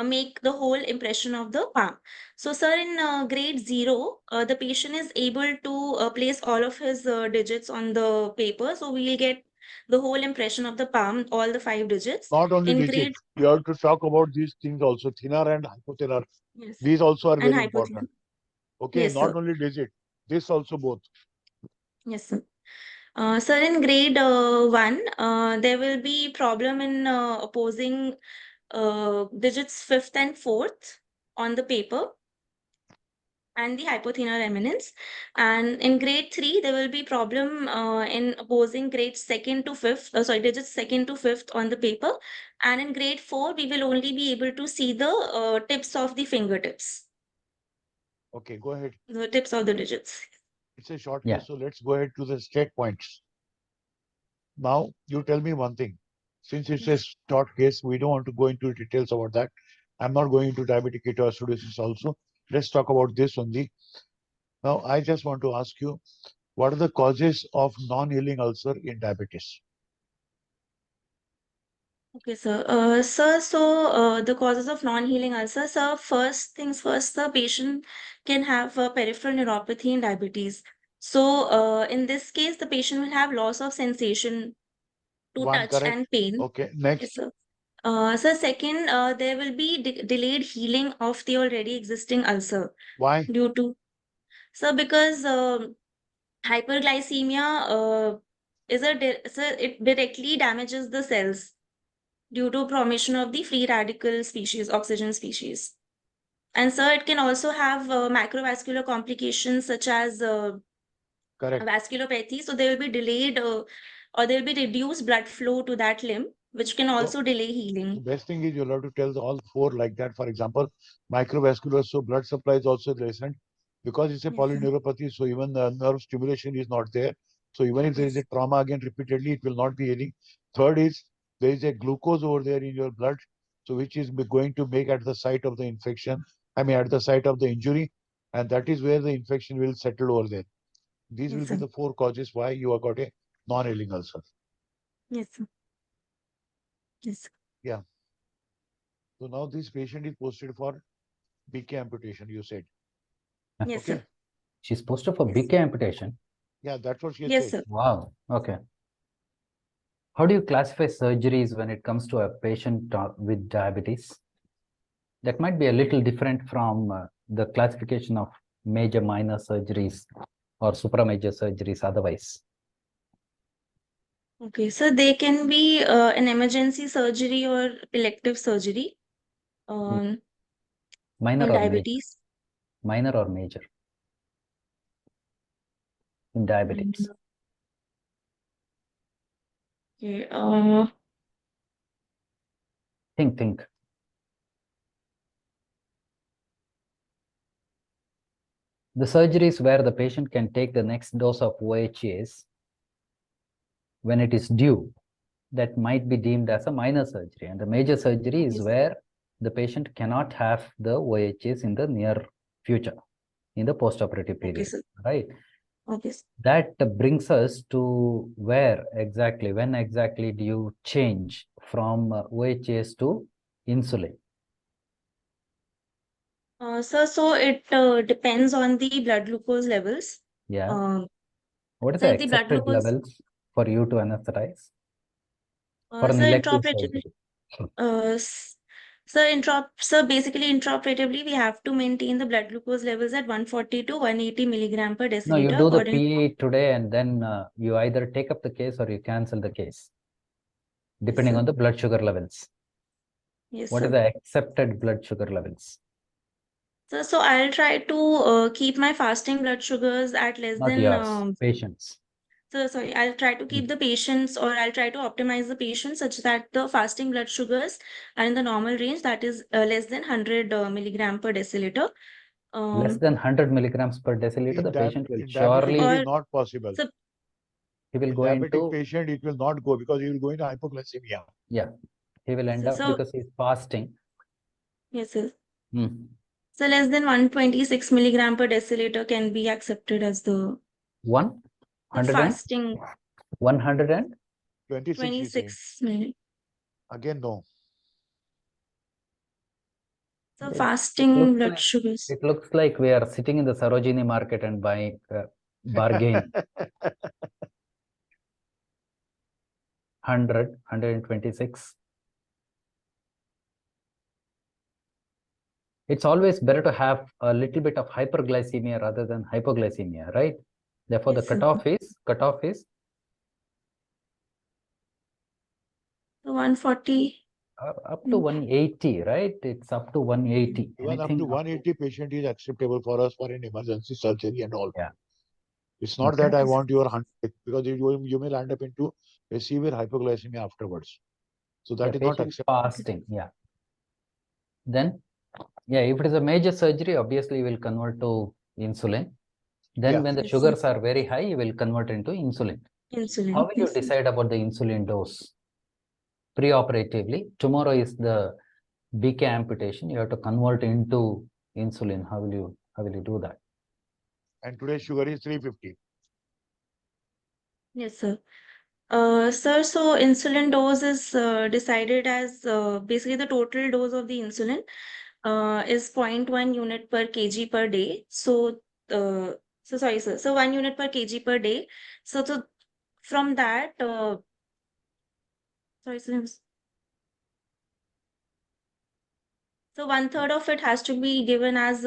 make the whole impression of the palm. So, sir, in grade 0, the patient is able to place all of his digits on the paper. So, we'll get the whole impression of the palm, all the 5 digits. Not only in digits, you have to talk about these things also, thinner and hypothinner. Yes. These also are And very important. Okay, Yes, not sir. only digit, this also both. Yes, sir. Sir, in grade 1, there will be problem in opposing digits 5th and 4th on the paper and the hypothenor eminence. And in grade 3, there will be problem in opposing grades 2nd to 5th, digits 2nd to 5th on the paper. And in grade 4, we will only be able to see the tips of the fingertips. Okay, go ahead. The tips of the digits. It's a short case, so let's go ahead to the state points. Now, you tell me one thing. Since it's a short case, we don't want to go into details about that. I'm not going into diabetic ketoacidosis also. Let's talk about this only. Now, I just want to ask you, what are the causes of non-healing ulcer in diabetes? Okay, sir. The causes of non-healing ulcer, sir, first things first, the patient can have peripheral neuropathy and diabetes. So, in this case, the patient will have loss of sensation to One touch correct. and pain. Okay, Yes, next. sir. So second, there will be delayed healing of the already existing ulcer Why? due to, sir, because hyperglycemia it directly damages the cells due to formation of the free radical species, oxygen species. And sir, it can also have macrovascular complications such as Correct. vasculopathy. So there will be delayed or there will be reduced blood flow to that limb, which can also delay The healing. best thing is you'll have to tell all four like that. For example, microvascular, so blood supply is also lessened because it's a Yes, sir. polyneuropathy. So even the nerve stimulation is not there. So even if there is a Yes. trauma again repeatedly, it will not be healing. Third is there is a glucose over there in your blood, so which is going to make at the site of the infection. I mean at the site of the injury, and that is where the infection will settle over there. These Yes, will be sir. the four causes why you have got a non-healing ulcer. Yes, sir. Yes. Yeah. So now this patient is posted for BK amputation, you said. Yes, Okay. sir. She's posted for Yes. BK amputation. Yeah, that's what she has Yes, said. sir. Wow. Okay. How do you classify surgeries when it comes to a patient with diabetes? That might be a little different from the classification of major minor surgeries or supramajor surgeries otherwise. Okay, so they can be an emergency surgery or elective surgery Minor in or major? diabetes. Minor or major? In diabetics. Okay, Think. The surgeries where the patient can take the next dose of OHAs when it is due, that might be deemed as a minor surgery. And the major surgery is Yes. where the patient cannot have the OHAs in the near future, in the postoperative Okay, period, sir. right? Okay. That brings us to where exactly, when exactly do you change from OHAs to insulin? Sir, so it depends on the blood glucose levels. Yeah. What is So the if the blood accepted glucose, levels for you to anesthetize for an so elective intraoperatively, surgery? so basically intraoperatively, we have to maintain the blood glucose levels at 140 to 180 milligram per No, you deciliter do the according. PE today and then you either take up the case or you cancel the case, depending sir. on the blood sugar levels. Yes, What is sir. the accepted blood sugar levels? So I'll try to keep my fasting blood sugars at less Not than yours, patients. so sorry, I'll try to keep the patients or I'll try to optimize the patients such that the fasting blood sugars are in the normal range, that is less than 100 milligram per deciliter. Less than 100 milligrams per deciliter, In, the patient will in diabetic, it surely, is Or not possible. so he will In go diabetic into, patient, it will not go because he will go into hypoglycemia. yeah, he will end up so because he's fasting. yes, yes. Hmm. So less than 126 milligram per deciliter can be accepted as the 100 and fasting 100 and 26, he's saying. 26 milligram. Again, no. So it fasting looks blood like sugars. it looks like we are sitting in the Sarojini market and buying bargain. 100, 126. It's always better to have a little bit of hyperglycemia rather than hypoglycemia, right? Therefore, the Yes, sir. cutoff is So 140. up to 180, right? It's up to 180. Even up Anything to 180 patient is acceptable for us for an emergency surgery and all. Yeah. It's not Okay. that I want your 100 because you may land up into a severe hypoglycemia afterwards. So that Yeah, is not patient acceptable. fasting. Yeah. Then, yeah, if it is a major surgery, obviously you will convert to insulin. Then Yeah. when the Yes, sugars sir. are very high, you will convert into insulin. Insulin. How will you Yes, sir. decide about the insulin dose? Pre-operatively, tomorrow is the BK amputation. You have to convert into insulin. How will you do that? And today's sugar is 350. Yes, sir. Sir, so insulin dose is decided as basically the total dose of the insulin is 0.1 unit per kg per day. So, sorry, sir. So 1 unit per kg per day. So from that, sorry, sir. So 1/3 of it has to be given as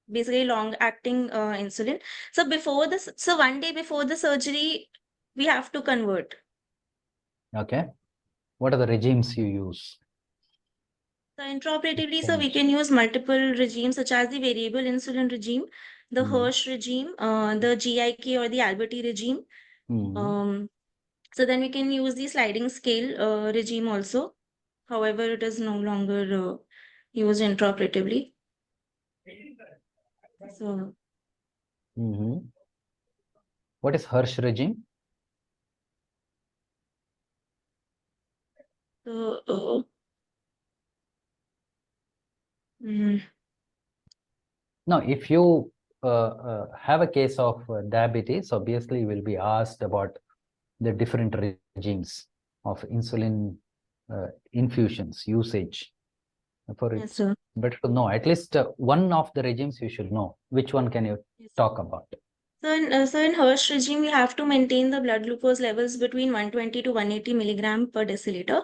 basically long-acting insulin. So before this, so 1 day before the surgery, we have to convert. Okay. What are the regimes you use? So intraoperatively, so we can use multiple regimes such as the variable insulin regime, the Hirsch regime, the GIK or the Alberti regime. So then we can use the sliding scale regime also. However, it is no longer used intraoperatively. So What is Hirsch regime? So, Now, if you have a case of diabetes, obviously you will be asked about the different regimes of insulin infusions usage. For yes, it's sir. better to know at least one of the regimes you should know. Which one can you Yes. talk about? So in Hirsch regime, we have to maintain the blood glucose levels between 120 to 180 milligram per deciliter.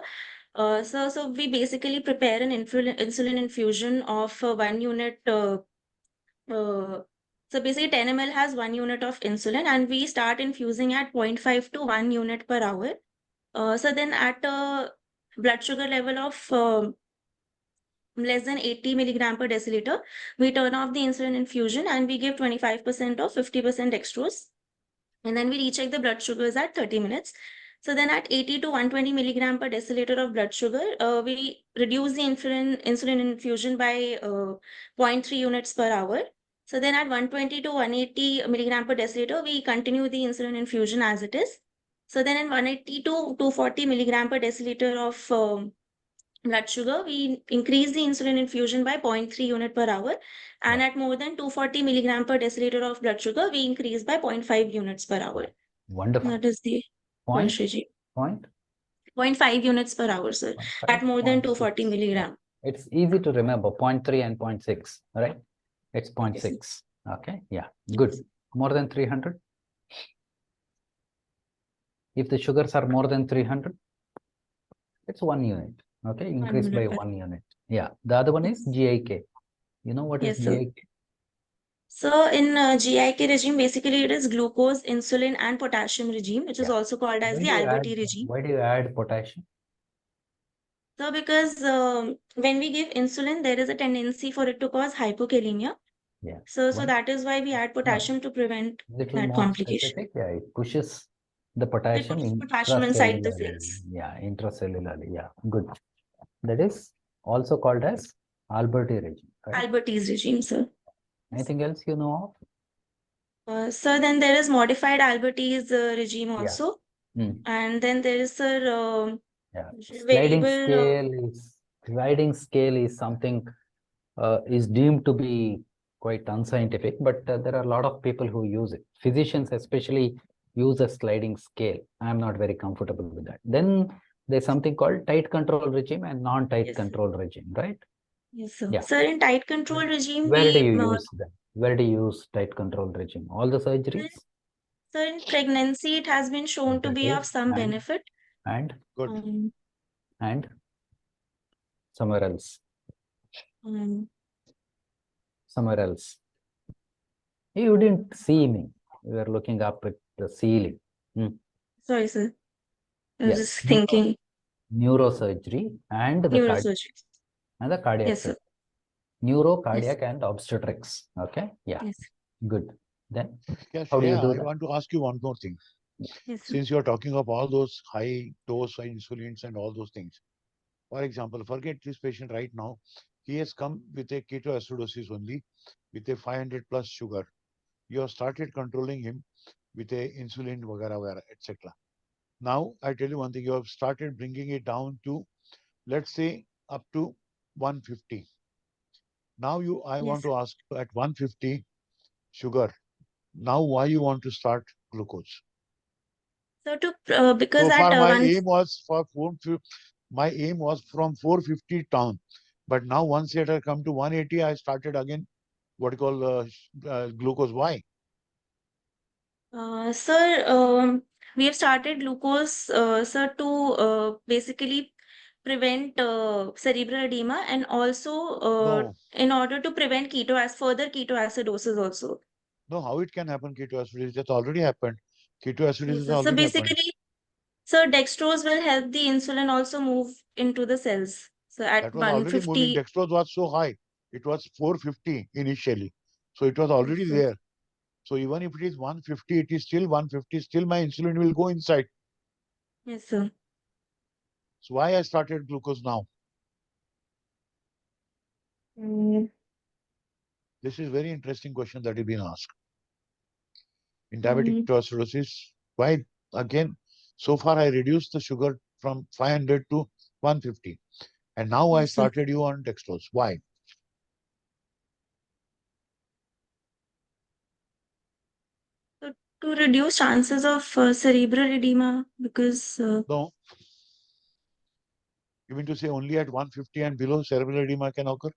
So we basically prepare an insulin infusion of 1 unit. So basically 10 ml has 1 unit of insulin, and we start infusing at 0.5 to 1 unit per hour. So then at a blood sugar level of less than 80 milligram per deciliter, we turn off the insulin infusion and we give 25% or 50% dextrose. And then we recheck the blood sugars at 30 minutes. So then at 80 to 120 milligram per deciliter of blood sugar, we reduce the insulin infusion by 0.3 units per hour. So then at 120 to 180 milligram per deciliter, we continue the insulin infusion as it is. So then in 180 to 240 milligram per deciliter of blood sugar, we increase the insulin infusion by 0.3 unit per hour. And at more than 240 milligram per deciliter of blood sugar, we increase by 0.5 units per hour. Wonderful. That is the Point? regime. Point? 0.5 units per hour, sir, at more than 240 milligram. It's easy to remember 0.3 and 0.6, right? It's 0.6. Yes. Okay, yeah, good. More than 300? If the sugars are more than 300, it's 1 unit. Okay, increase by 1 unit. Yeah, the other one is GIK. You know what is GIK? So in GIK regime, basically it is glucose, insulin, and potassium regime, which is also called as the Alberti regime. Why do you add potassium? So because when we give insulin, there is a tendency for it to cause hypokalemia. Yeah. So that is why we add potassium to prevent that complication. Specific, yeah, it pushes the potassium inside the cells. Yeah, intracellularly. Yeah, good. That is also called as Alberti regime. Right? Alberti's regime, sir. Anything else you know of? So then there is modified Alberti's regime also. And then there is sliding scale is something is deemed to be quite unscientific, but there are a lot of people who use it. Physicians especially use a sliding scale. I'm not very comfortable with that. Then there's something called tight control regime and non-tight control regime, right? Yes, sir. Yeah. Sir, in tight control regime, where do you use that? Where do you use tight control regime? All the surgeries? So in pregnancy, it has been shown to be of some benefit. And? Good. And? Somewhere else. Somewhere else. You didn't see me. You were looking up at the ceiling. Sorry, sir. I was just thinking. Neurosurgery and the Neurosurgery. And the cardiac. Yes, sir. Neuro, cardiac, and obstetrics. Okay. Yeah. Yes. Good. Then how do you do that? I want to ask you one more thing. Yes, since you're talking of all those high dose insulins and all those things. For example, forget this patient right now. He has come with a ketoacidosis only, with a 500 plus sugar. You have started controlling him with a insulin, etc. Now, I tell you one thing, you have started bringing it down to, let's say, up to 150. Now I want to ask you at 150 sugar, now why you want to start glucose? So because So at far, my one aim was my aim was from 450 down, but now once it had come to 180, I started again what you call glucose. Why? Sir, we have started glucose, sir, to basically prevent cerebral edema and also No, in order to prevent further ketoacidosis also. no, how it can happen? Ketoacidosis that's already happened. Ketoacidosis Yes, has sir. So already happened. basically, sir, dextrose will help the insulin also move into the cells. So at That was already moving. 150, Dextrose was so high. It was 450 initially. So it was yes, already sir. there. So even if it is 150, it is still 150. Still my insulin will go inside. Yes, sir. So why I started glucose now? Mm, This is very interesting question that you've been asked. In diabetic mm, ketoacidosis, why again? So far I reduced the sugar from 500 to 150. And now I yes, sir. started you on dextrose. Why? So to reduce chances of cerebral edema, because No, you mean to say only at 150 and below cerebral edema can occur?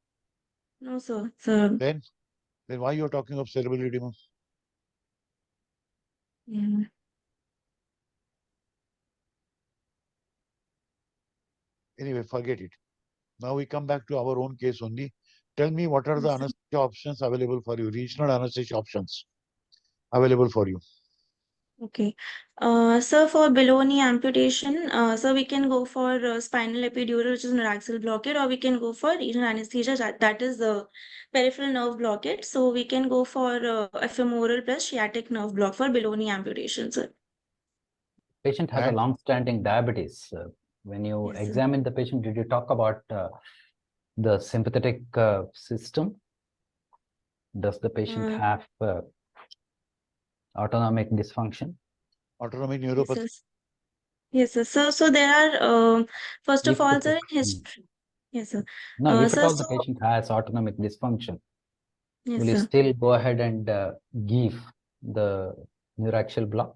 no, sir. So Then why you're talking of cerebral edema? yeah. Anyway, forget it. Now we come back to our own case only. Tell me what are the Yes, sir. anesthesia options available for you, regional anesthesia options available for you. Okay. So for below knee amputation, so we can go for spinal epidural, which is neuraxial blockade, or we can go for regional anesthesia, that is the peripheral nerve blockade. So we can go for a femoral plus sciatic nerve block for below knee amputation, sir. Patient has a And long-standing diabetes. When you Yes, sir. examine the patient, did you talk about the sympathetic system? Does the patient Uh, have autonomic dysfunction? autonomic yes, neuropathy. sir. Yes, sir. So there are, first of If the all, sir, pa- history. Yes, sir. no, if at Sir, all the so, patient has autonomic dysfunction, yes, will you sir. still go ahead and give the neuraxial block?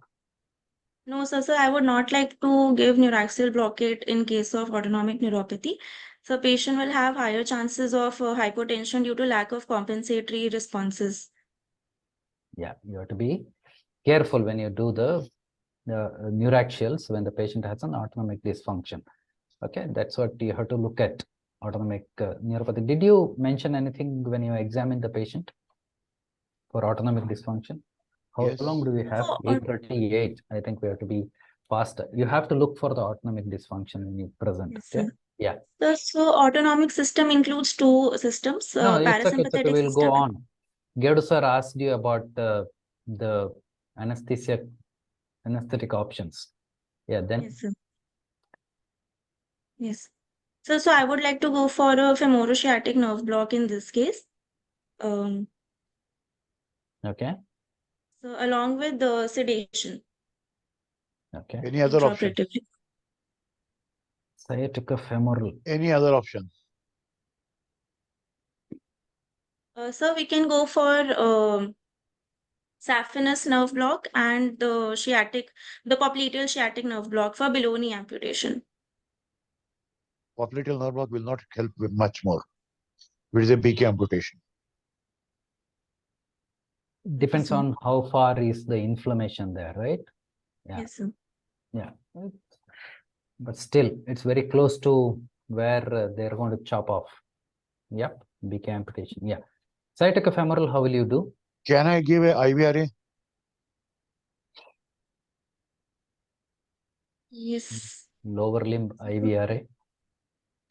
No, sir, I would not like to give neuraxial blockade in case of autonomic neuropathy. So patient will have higher chances of hypotension due to lack of compensatory responses. Yeah, you have to be careful when you do the neuraxials when the patient has an autonomic dysfunction. Okay, that's what you have to look at, autonomic neuropathy. Did you mention anything when you examine the patient for autonomic dysfunction? How Yes. long do we have? So, 8:38. I think we have to be faster. You have to look for the autonomic dysfunction when you present. yes, Okay. sir. Yeah. So autonomic system includes two systems, No, it's okay. It's okay. parasympathetic We'll go system. on. Gehdoo sir asked you about the anesthetic options. Yeah. Then Yes, sir. Yes. So I would like to go for a femorosciatic nerve block in this case. Um, okay. so along with the sedation Okay. Any other option? intraoperatively. Sciatica femoral. Any other option? So we can go for saphenous nerve block and the popliteal sciatic nerve block for below knee amputation. Popliteal nerve block will not help with much more. It is a PK amputation. Depends Yes, on how far is the inflammation there, right? Yeah. Yes, sir. Yeah. But still, it's very close to where they're going to chop off. Yep. BK amputation. Yeah. Sciatica femoral, how will you do? Can I give a IVRA? Yes. Lower limb IVRA.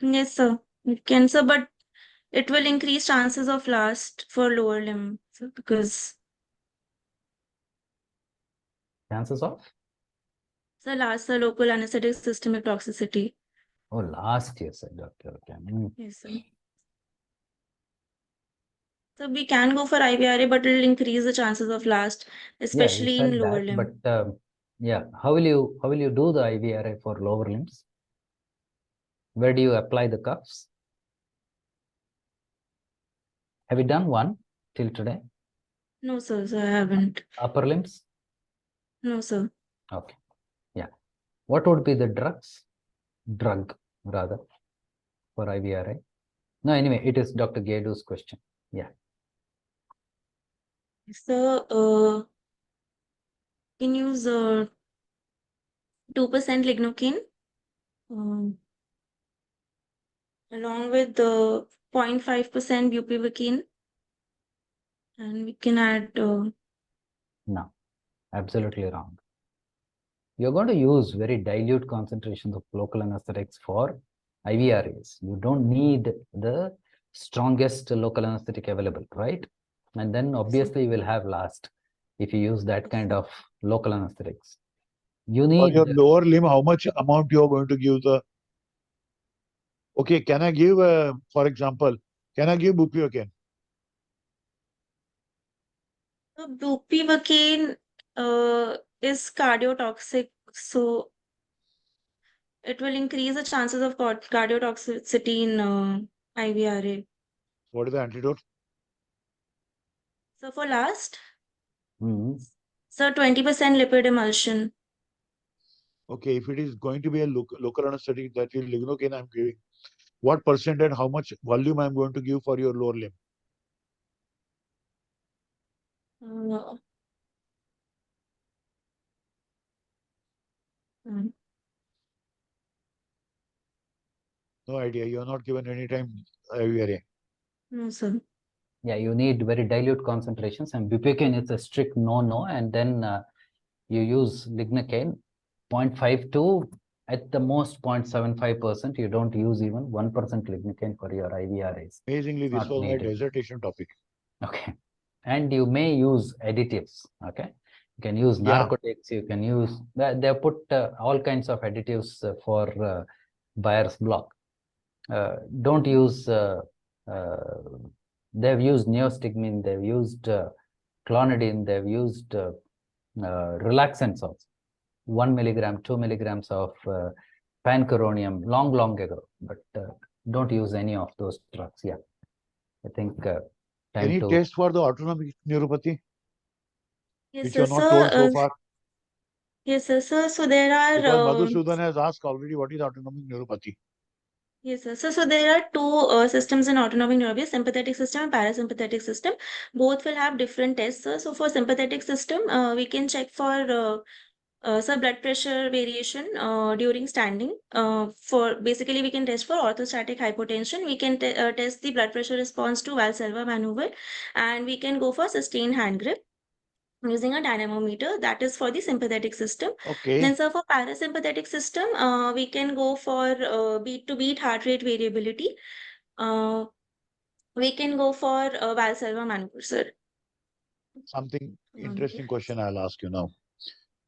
Yes, sir. It can, sir, but it will increase chances of last for lower limb, sir, because Chances of? the last the local anesthetic systemic toxicity. Oh, last year said. Okay. Okay. Yes, sir. So we can go for IVRA, but it will increase the chances of last, Yeah, you especially in said lower that, limb. but yeah, how will you do the IVRA for lower limbs? Where do you apply the cuffs? Have you done one till today? No, sir, I haven't. Upper limbs? No, sir. Okay. What would be the drug rather for IVRA? No, anyway, it is Dr. Gehdoo's question. Yeah. So, can use 2% lignocaine along with the 0.5% bupivacaine, and we can add No, absolutely wrong. You're going to use very dilute concentrations of local anesthetics for IVRAs. You don't need the strongest local anesthetic available, right? And then obviously you will have last if you use that kind of local anesthetics. You For need your lower limb, how much amount you are going to give the? Okay, can I give, for example, can I give bupivacaine? so bupivacaine is cardiotoxic, so it will increase the chances of cardiotoxicity in IVRA. What is the antidote? So for last, Mhm. so 20% lipid emulsion. Okay, if it is going to be a local anesthetic, that is lignocaine I'm giving. What percent and how much volume I'm going to give for your lower limb? Uh, mm, No idea. You are not given any time IVRA. no, sir. Yeah, you need very dilute concentrations, and bupivacaine is a strict no-no, and then you use lignocaine 0.5 to at the most 0.75%. You don't use even 1% lignocaine for your IVRAs. Amazingly, It's this not was my needed. dissertation topic. Okay. And you may use additives. Okay. You can use Yeah. narcotics. You can use, they put all kinds of additives for Bayer's block. Don't use, they've used neostigmine, they've used clonidine, they've used relaxants also. 1 milligram, 2 milligrams of pancuronium long ago, but don't use any of those drugs. Yeah. I think Any time to. test for the autonomic neuropathy, Yes, which sir. you are not told so far? Yes, sir. So there are Because Madhusudan has asked already what is autonomic neuropathy. yes, sir. So there are two systems in autonomic nervous, sympathetic system and parasympathetic system. Both will have different tests, sir. So for sympathetic system, we can check for blood pressure variation during standing. For basically, we can test for orthostatic hypotension. We can test the blood pressure response to Valsalva maneuver, and we can go for sustained hand grip using a dynamometer. That is for the sympathetic system. Okay. Then, sir, for parasympathetic system, we can go for beat-to-beat heart rate variability. We can go for Valsalva maneuver, sir. Something interesting question I'll ask you now.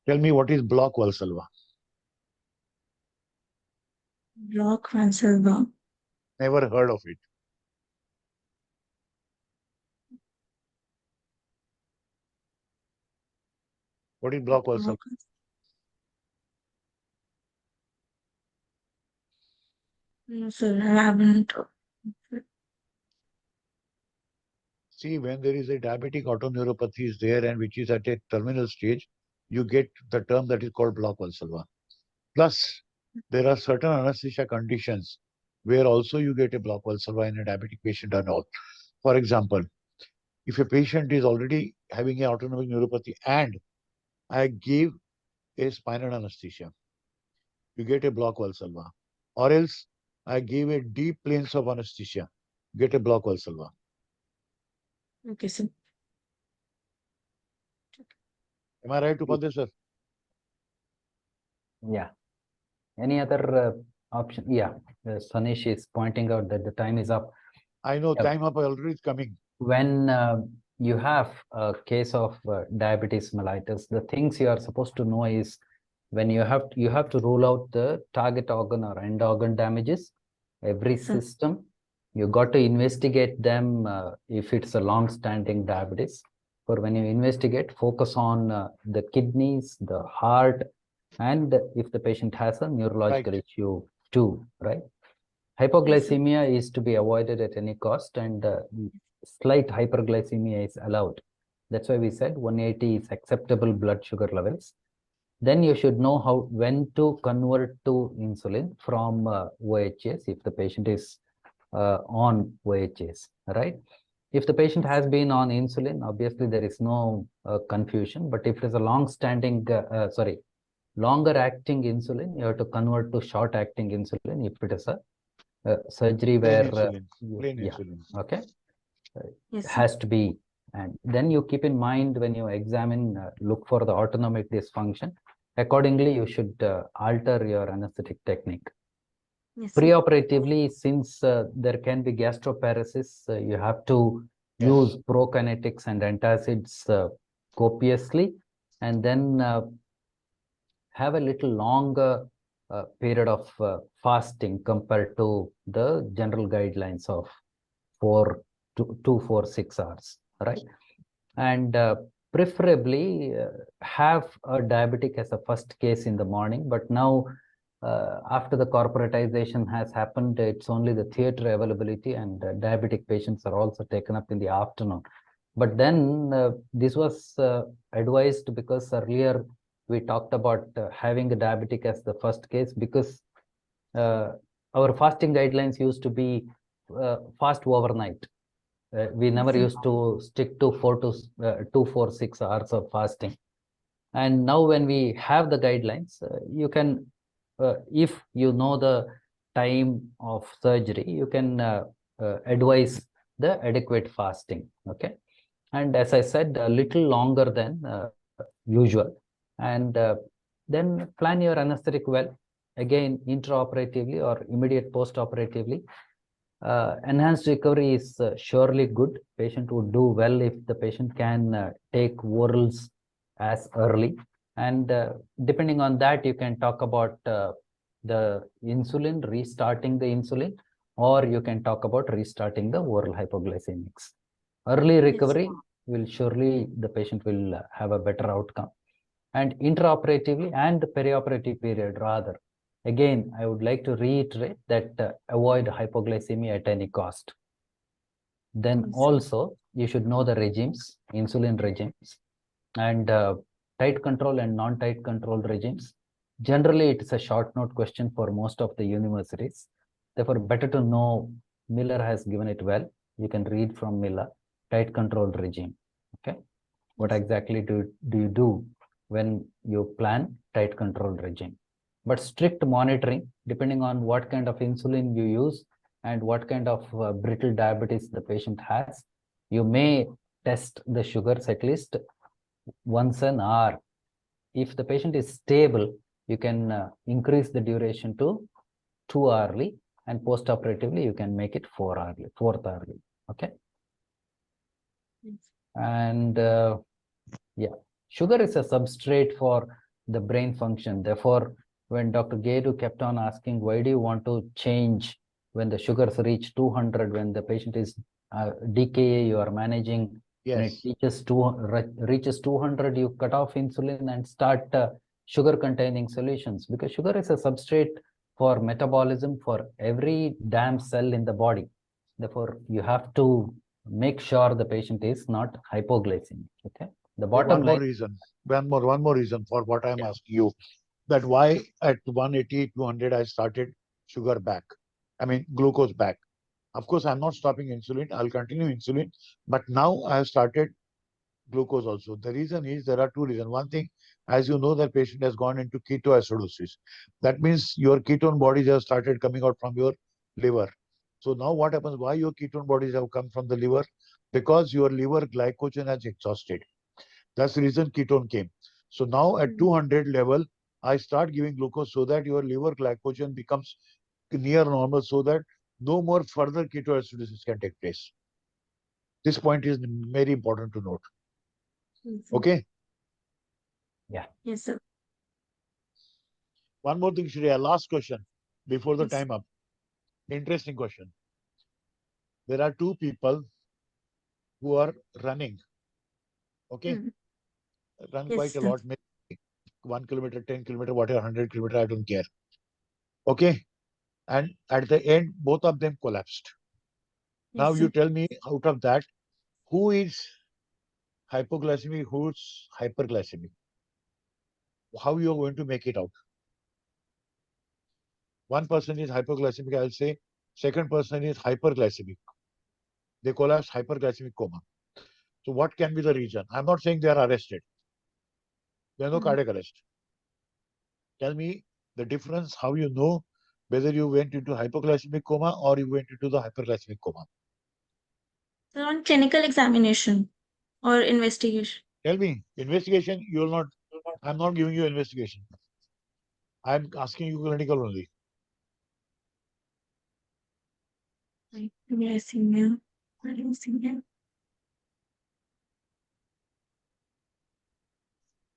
Tell me, what is block Valsalva? Block Valsalva. Never heard of it. What is block Valsalva? No, sir, I haven't. See, when there is a diabetic autoneuropathy is there and which is at a terminal stage, you get the term that is called block Valsalva. Plus, there are certain anesthesia conditions where also you get a block Valsalva in a diabetic patient and all. For example, if a patient is already having an autonomic neuropathy and I give a spinal anesthesia, you get a block Valsalva. Or else I give a deep planes of anesthesia, get a block Valsalva. Okay, sir. Am I right, Upadya sir? Yeah. Any other option? Yeah. Sanish is pointing out that the time is up. I know Yeah. time up already is coming. When you have a case of diabetes mellitus, the things you are supposed to know is when you have to rule out the target organ or end organ damages. Every system, you got to investigate them if it's a long-standing diabetes. For when you investigate, focus on the kidneys, the heart, and if the patient has a neurological issue too, right? Hypoglycemia is to be avoided at any cost, and slight hyperglycemia is allowed. That's why we said 180 is acceptable blood sugar levels. Then you should know when to convert to insulin from OHS if the patient is on OHS, right? If the patient has been on insulin, obviously there is no confusion. But if it is a longer acting insulin, you have to convert to short acting insulin if it is a surgery Plain where insulin. Plain insulin. okay, Yes, sir. has to be. And then you keep in mind when you examine, look for the autonomic dysfunction. Accordingly, you should alter your anesthetic technique. Yes, sir. Preoperatively, since there can be gastroparesis, you have to Yes. use prokinetics and antacids copiously, and then have a little longer period of fasting compared to the general guidelines of 4 to 6 hours, right? And preferably have a diabetic as a first case in the morning. But now, after the corporatization has happened, it's only the theater availability, and diabetic patients are also taken up in the afternoon. But then this was advised because earlier we talked about having a diabetic as the first case, because our fasting guidelines used to be fast overnight. We never used to stick to 4 to 6 hours of fasting. And now when we have the guidelines, you can, if you know the time of surgery, you can advise the adequate fasting. Okay. And as I said, a little longer than usual. And then plan your anesthetic well, again, intraoperatively or immediate post-operatively. Enhanced recovery is surely good. Patient would do well if the patient can take orals as early. And depending on that, you can talk about the insulin, restarting the insulin, or you can talk about restarting the oral hypoglycemics. Early recovery will surely, the patient will have a better outcome. And intraoperatively and perioperative period rather, again, I would like to reiterate that avoid hypoglycemia at any cost. Then also, you should know the regimes, insulin regimes, and tight control and non-tight control regimes. Generally, it is a short note question for most of the universities. Therefore, better to know. Miller has given it well. You can read from Miller, tight control regime. Okay. What exactly do you do when you plan tight control regime? But strict monitoring, depending on what kind of insulin you use and what kind of brittle diabetes the patient has, you may test the sugars at least once an hour. If the patient is stable, you can increase the duration to 2 hourly, and post-operatively you can make it 4th hourly. Okay. And yeah, sugar is a substrate for the brain function. Therefore, when Dr. Gehdoo kept on asking, why do you want to change when the sugars reach 200, when the patient is DKA, you are managing, when it reaches 200, you cut off insulin and start sugar containing solutions, because sugar is a substrate for metabolism for every damn cell in the body. Therefore, you have to make sure the patient is not hypoglycemic. Okay. The bottom line. One more reason for what I'm asking you, that why at 180, 200, I started sugar back. I mean, glucose back. Of course, I'm not stopping insulin. I'll continue insulin, but now I have started glucose also. The reason is, there are two reasons. One thing, as you know, that patient has gone into ketoacidosis. That means your ketone bodies have started coming out from your liver. So now what happens? Why your ketone bodies have come from the liver? Because your liver glycogen has exhausted. That's the reason ketone came. So now at 200 level, I start giving glucose so that your liver glycogen becomes near normal, so that no more further ketoacidosis can take place. This point is very important to note. Okay? Yeah. Yes, sir. One more thing, Shreya, last question before the Yes. time up. Interesting question. There are two people who are running. Okay? Run Yes, quite a sir. lot, maybe 1 kilometer, 10 kilometer, whatever, 100 kilometer, I don't care. Okay? And at the end, both of them collapsed. Now Yes, you sir. tell me, out of that, who is hypoglycemic, who's hyperglycemic? how you are going to make it out? One person is hypoglycemic, I'll say. Second person is hyperglycemic. They collapse hyperglycemic coma. So what can be the reason? I'm not saying they are arrested. There's no cardiac arrest. Tell me the difference, how you know whether you went into hypoglycemic coma or you went into the hyperglycemic coma. So on clinical examination or investigation. Tell me, investigation, you will not, I'm not giving you investigation. I'm asking you clinical only. Hypoglycemia.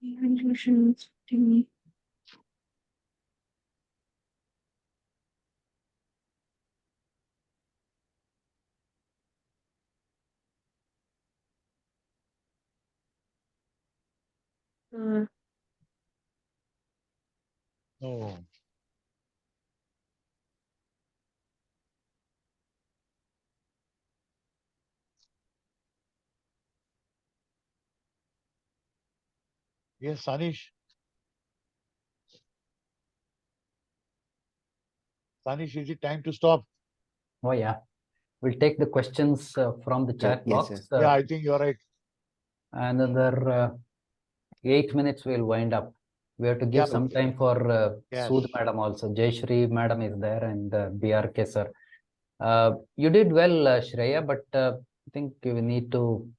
Evaluation. No. Yes, Sanish. Sanish, is it time to stop? Oh, yeah. We'll take the questions from the chat yes, box. Yeah, I think you're right. Another 8 minutes we'll wind up. We have to give Yeah, some okay. time for Yes. Sood madam also. Jai Shri madam is there and BRK sir. You did well, Shreya, but I think you need to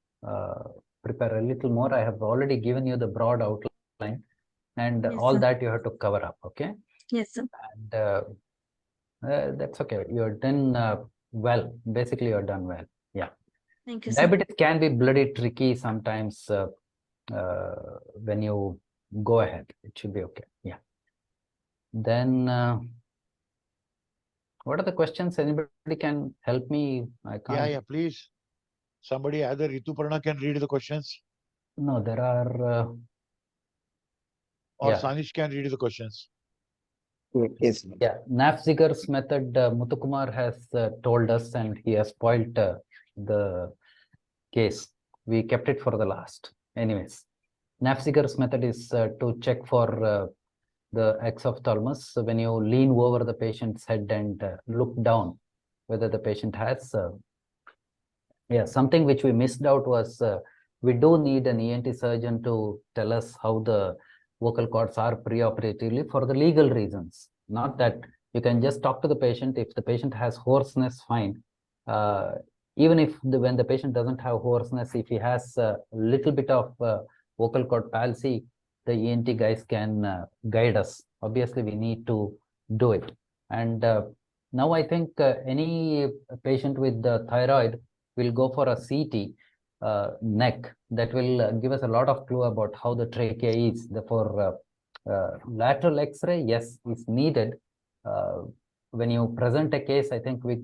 prepare a little more. I have already given you the broad outline, and Yes, all sir. that you have to cover up. Okay, Yes, sir. and that's okay. You're done well. Basically, you're done well. Yeah. Thank you, sir. Diabetes can be bloody tricky sometimes when you go ahead. It should be okay. Yeah. Then, what are the questions? Anybody can help me? I can't. Yeah, please. Somebody, either Rituparna can read the questions No, there are. or Yeah. Sanish can read the questions. Yes. Yeah, Nafziger's method, Muthukumar has told us, and he has spoiled the case. We kept it for the last. Anyways, Nafziger's method is to check for the exophthalmos. So when you lean over the patient's head and look down, whether the patient has. Yeah, something which we missed out was we do need an ENT surgeon to tell us how the vocal cords are preoperatively for the legal reasons. Not that you can just talk to the patient. If the patient has hoarseness, fine. Even if when the patient doesn't have hoarseness, if he has a little bit of vocal cord palsy, the ENT guys can guide us. Obviously, we need to do it. And now I think any patient with the thyroid will go for a CT neck that will give us a lot of clue about how the trachea is. Therefore, lateral X-ray, yes, is needed. When you present a case, I think we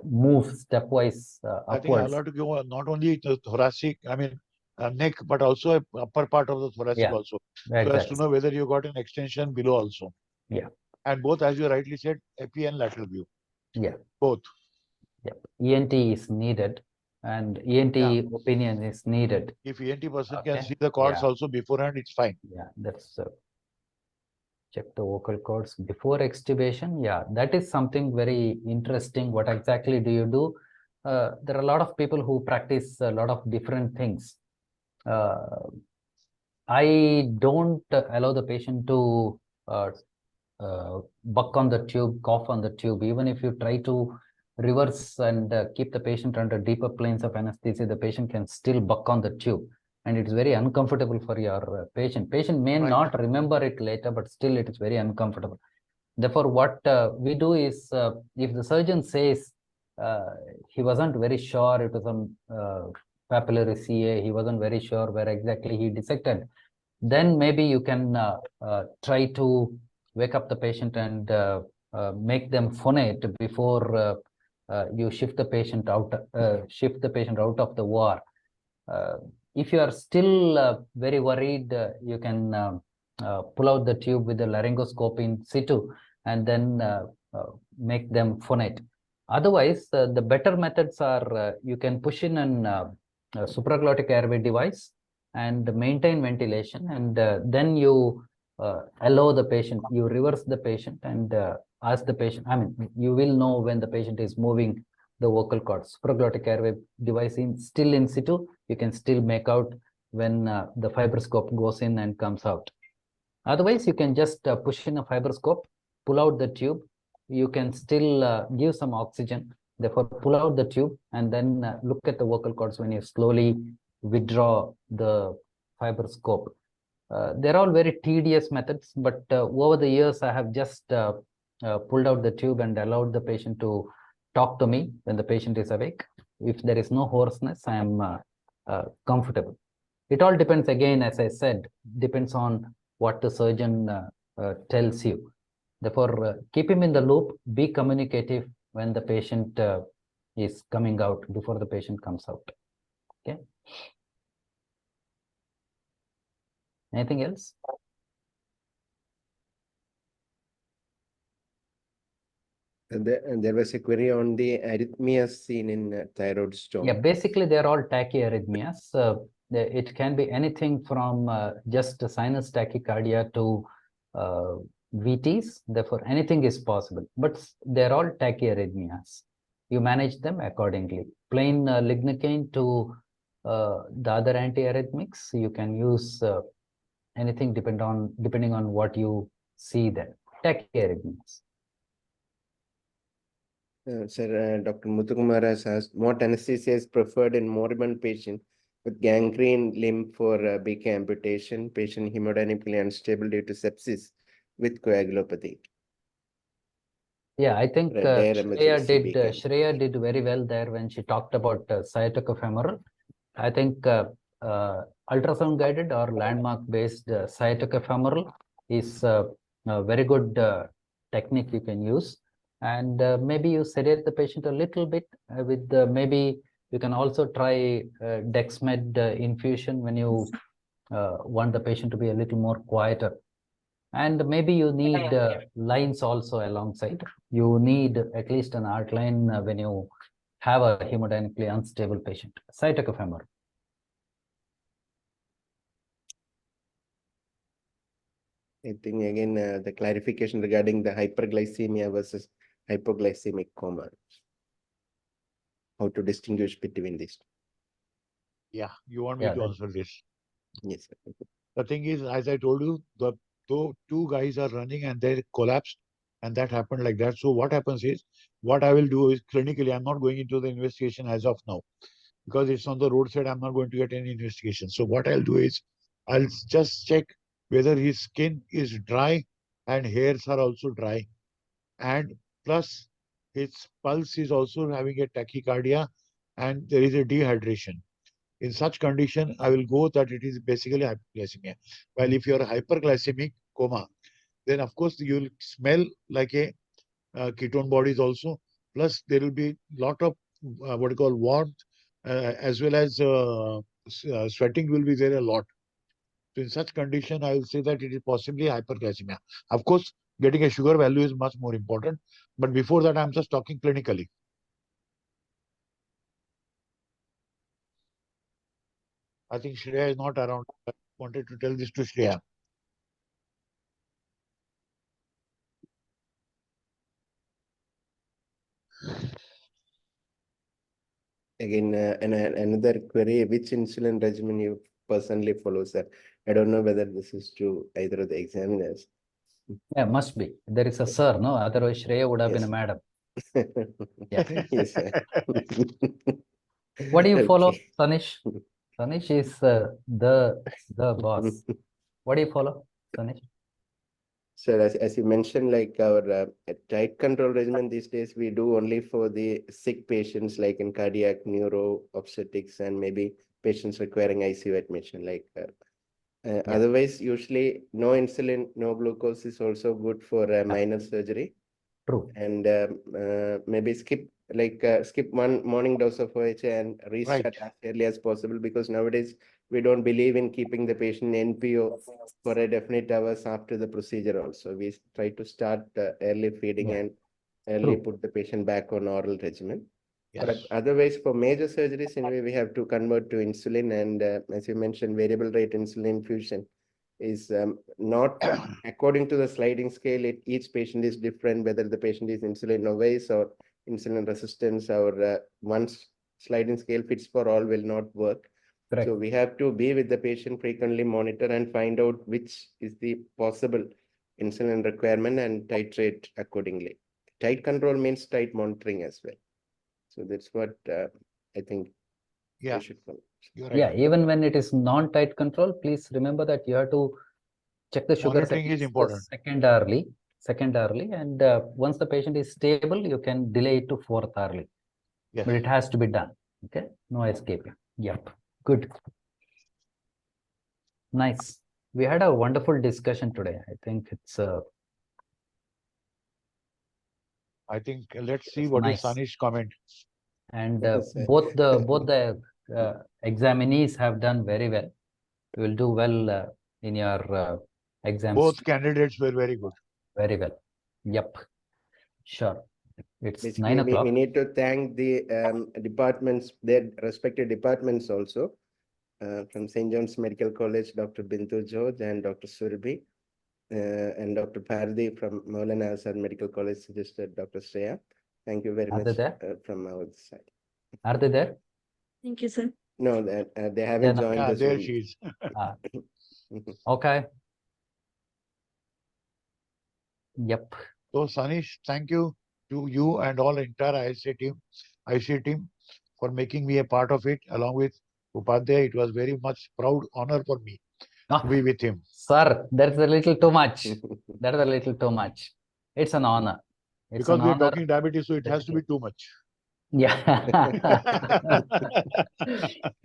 move stepwise I think I'll upwards. have to go not only the thoracic, neck, but also upper part of the thoracic Yeah, also. So as to exactly. know whether you got an extension below also. Yeah. And both, as you rightly said, epi and lateral view. Yeah. Both. Yeah. ENT is needed, and ENT opinion is needed. If ENT person can Okay. see the cords Yeah. also beforehand, it's fine. Yeah, that's check the vocal cords before extubation. Yeah, that is something very interesting. What exactly do you do? There are a lot of people who practice a lot of different things. I don't allow the patient to buck on the tube, cough on the tube. Even if you try to reverse and keep the patient under deeper planes of anesthesia, the patient can still buck on the tube. And it's very uncomfortable for your patient. Patient may not remember it later, but still it is very uncomfortable. Therefore, what we do is, if the surgeon says he wasn't very sure, it was a papillary CA, he wasn't very sure where exactly he dissected, then maybe you can try to wake up the patient and make them phonate before you shift the patient out of the OR. If you are still very worried, you can pull out the tube with the laryngoscope in situ and then make them phonate. Otherwise, the better methods are you can push in a supraglottic airway device and maintain ventilation, and then you allow the patient, you reverse the patient and ask the patient, I mean, you will know when the patient is moving the vocal cords. Supraglottic airway device still in situ, you can still make out when the fibroscope goes in and comes out. Otherwise, you can just push in a fibroscope, pull out the tube. You can still give some oxygen. Therefore, pull out the tube and then look at the vocal cords when you slowly withdraw the fibroscope. They're all very tedious methods, but over the years, I have just pulled out the tube and allowed the patient to talk to me when the patient is awake. If there is no hoarseness, I am comfortable. It all depends, again, as I said, depends on what the surgeon tells you. Therefore, keep him in the loop, be communicative when the patient is coming out, before the patient comes out. Okay. Anything else? And there was a query on the arrhythmias seen in thyroid storm. Yeah, basically they're all tachyarrhythmias. It can be anything from just sinus tachycardia to VTs. Therefore, anything is possible, but they're all tachyarrhythmias. You manage them accordingly. Plain lignocaine to the other antiarrhythmics, you can use anything depending on what you see there. Tachyarrhythmias. Sir, Dr. Muthukumar has asked, what anesthesia is preferred in moribund patient with gangrene limb for BK amputation, patient hemodynamically unstable due to sepsis with coagulopathy? Yeah, I think Rare emergency BK Shreya did very well there when she talked about sciaticofemoral. I think ultrasound guided or landmark based sciaticofemoral is a very good technique you can use. And maybe you sedate the patient a little bit with maybe you can also try Dexmed infusion when you want the patient to be a little more quieter. And maybe you need lines also alongside. You need at least an art line when you have a hemodynamically unstable patient. Sciaticofemoral. I think again the clarification regarding the hyperglycemia versus hypoglycemic coma. How to distinguish between these? Yeah, you want me to answer this? Yes, sir. The thing is, as I told you, the two guys are running and they collapsed, and that happened like that. So what happens is, what I will do is clinically, I'm not going into the investigation as of now, because it's on the roadside. I'm not going to get any investigation. So what I'll do is, I'll just check whether his skin is dry and hairs are also dry, and plus his pulse is also having a tachycardia, and there is a dehydration. In such condition, I will go that it is basically hypoglycemia. While if you are hyperglycemic coma, then of course you will smell like a ketone bodies also. Plus there will be lot of what you call warmth, as well as sweating will be there a lot. So in such condition, I will say that it is possibly hyperglycemia. Of course, getting a sugar value is much more important. But before that, I'm just talking clinically. I think Shreya is not around. I wanted to tell this to Shreya. Again, another query, which insulin regimen you personally follow, sir? I don't know whether this is to either of the examiners. Yeah, must be. There is a sir, no? Otherwise, Shreya would have been a Yes. madam. Yeah. Yes, sir. What do you follow, Okay. Sanish? Sanish is the boss. What do you follow, Sanish? So as you mentioned, like our diet control regimen these days, we do only for the sick patients, like in cardiac, neuro, obstetrics, and maybe patients requiring ICU admission. Like otherwise, usually no insulin, no glucose is also good for minor surgery. True. And maybe skip one morning dose of OHA and restart Right. as early as possible, because nowadays we don't believe in keeping the patient NPO for a definite hours after the procedure. Also, we try to start early feeding Yeah. and early True. put the patient back on oral regimen. Yes. But otherwise, for major surgeries, anyway, we have to convert to insulin, and as you mentioned, variable rate insulin infusion is not according to the sliding scale. Each patient is different, whether the patient is insulin novice or insulin resistance, or one sliding scale fits for all will not work. Correct. So we have to be with the patient, frequently monitor and find out which is the possible insulin requirement and titrate accordingly. Tight control means tight monitoring as well. So that's what I think Yeah, we should follow. you're right. Yeah, even when it is non-tight control, please remember that you have to check the sugar Monitoring is important. secondarily, and once the patient is stable, you can delay it to fourth hourly. Yes. But it has to be done. Okay, no escaping. Yep, good. Nice. We had a wonderful discussion today. I think it's I think let's see It's what is nice. Sanish's comment. and Yes, sir. both the examinees have done very well. You will do well in your exams. Both candidates were very good. Very well. Yep. Sure. It's Basically, 9 o'clock. we need to thank the departments, their respective departments also. From St. John's Medical College, Dr. Bintu George and Dr. Surbi, and Dr. Bhardi from Maulana Azad Medical College suggested Dr. Shreya. Thank you very Are they much there? from our side. Are they there? Thank you, sir. No, they haven't no. joined Yeah, us. there she is. Ah, okay. Yep. So Sanish, thank you to you and all entire ICA team for making me a part of it along with Upadya. It was very much proud honor for me to be with him. Sir, that's a little too much. That is a little too much. It's an honor. It's Because an we are honor. talking diabetes, so it has to be too much. Yeah.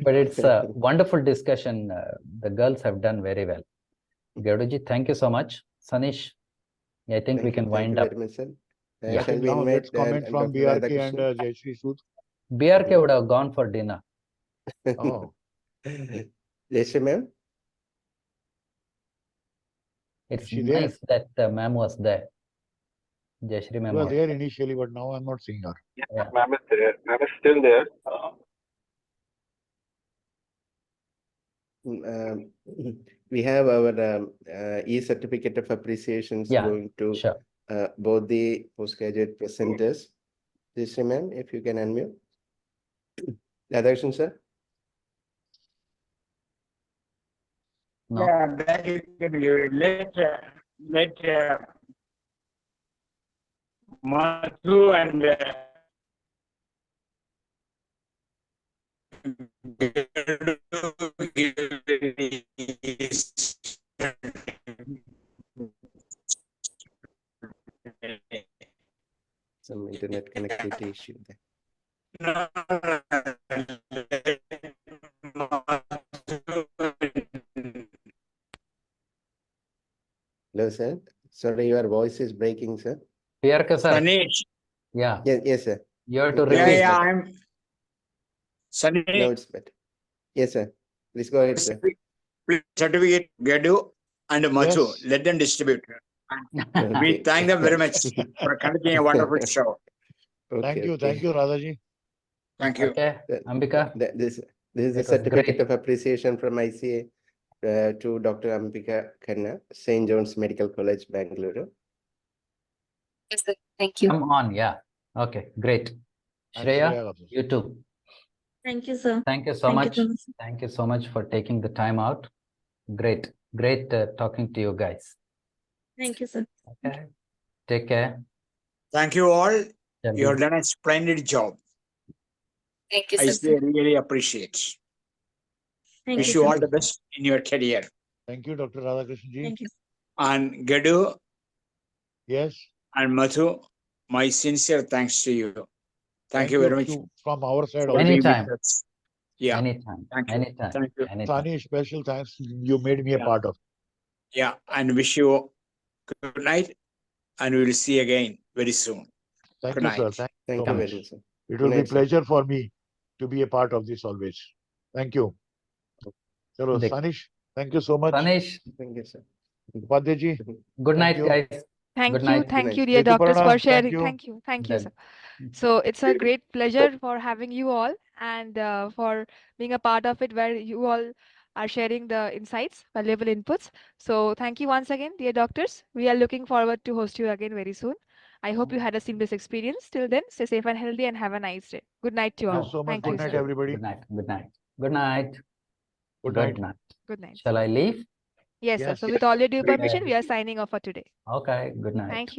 But it's a wonderful discussion. The girls have done very well. Gehdoo, thank you so much. Sanish, I think we can wind up. Very much, sir. Yeah. Shall we Now invite let's comment from Dr. BRK and Radhakrishnan? Jayashree Sood. BRK would have gone for dinner. Oh, Jayashree ma'am? It's she there? nice that ma'am was there. Jayashree she ma'am was was there initially, but now I'm not seeing her. Yeah. Ma'am is there. Ma'am is still there. We have our e-certificate of appreciations Yeah, going to sure. both the postgraduate presenters. Jayashree ma'am, if you can unmute. Radhakrishnan sir? No. Yeah, that you can do. Let Madhu and Some internet connectivity issue there. Hello, sir. Sorry, your voice is breaking, sir. BRK sir. Sanish. Yeah. Yes, sir. You have to Yeah, repeat. Yeah, better. I'm Now Sanish. it's better. Yes, sir. Please go ahead, sir. Certificate Gehdoo and Madhu. Yes. Let them distribute. Okay. We thank them very much for conducting a wonderful show. Thank you, Okay. Radhaji. Thank you. Okay, Ambika. This is It a was certificate great. of appreciation from ICA to Dr. Ambika Khanna, St. John's Medical College, Bangalore. Yes, sir. Thank you. Come on, yeah. Okay, great. And Shreya, Shreya also. you too. Thank you, sir. Thank you so Thank much. you so much. Thank you so much for taking the time out. Great, great talking to you guys. Thank you, sir. Okay, take care. Thank you all. Shall You have we- done a splendid job. Thank you, I sir. really appreciate. Thank Wish you, you sir. all the best in your career. Thank you, Dr. Radhakrishnan ji. Thank you. And Gehdoo Yes. and Madhu, my sincere thanks to you. Thank you very much from our side for also. being with Anytime. us. Yeah, Anytime. Thank you. Anytime. Thank you. Anytime. Sani, special thanks. You made me a Yeah. part of. Yeah, and wish you good night, and we will see again very soon. Thank Good you, sir. night. Thank you Thank so you much. very much, sir. It will Good be night, sir. pleasure for me to be a part of this always. Thank you. Chalo, Dick. Sanish, thank you so much. Tanish, Thank you, sir. Upadya ji, good Thank night, you. guys. Thank Good you, night. thank night. you, dear Ritu doctors, Parana, for thank sharing. you. Thank you, Done. sir. So it's a great pleasure for having you all and for being a part of it, where you all are sharing the insights, valuable inputs. So thank you once again, dear doctors. We are looking forward to host you again very soon. I hope you had a seamless experience. Till then, stay safe and healthy and have a nice day. Good night to you Thank all. you so much. Thank Good you, night, sir. everybody. Good night. Good night. Good night. Good Good night. night. Good night. Shall I leave? Yes, sir. Yes. So with all your due Okay. permission, we are signing off for today. Okay. Good night. Thank you.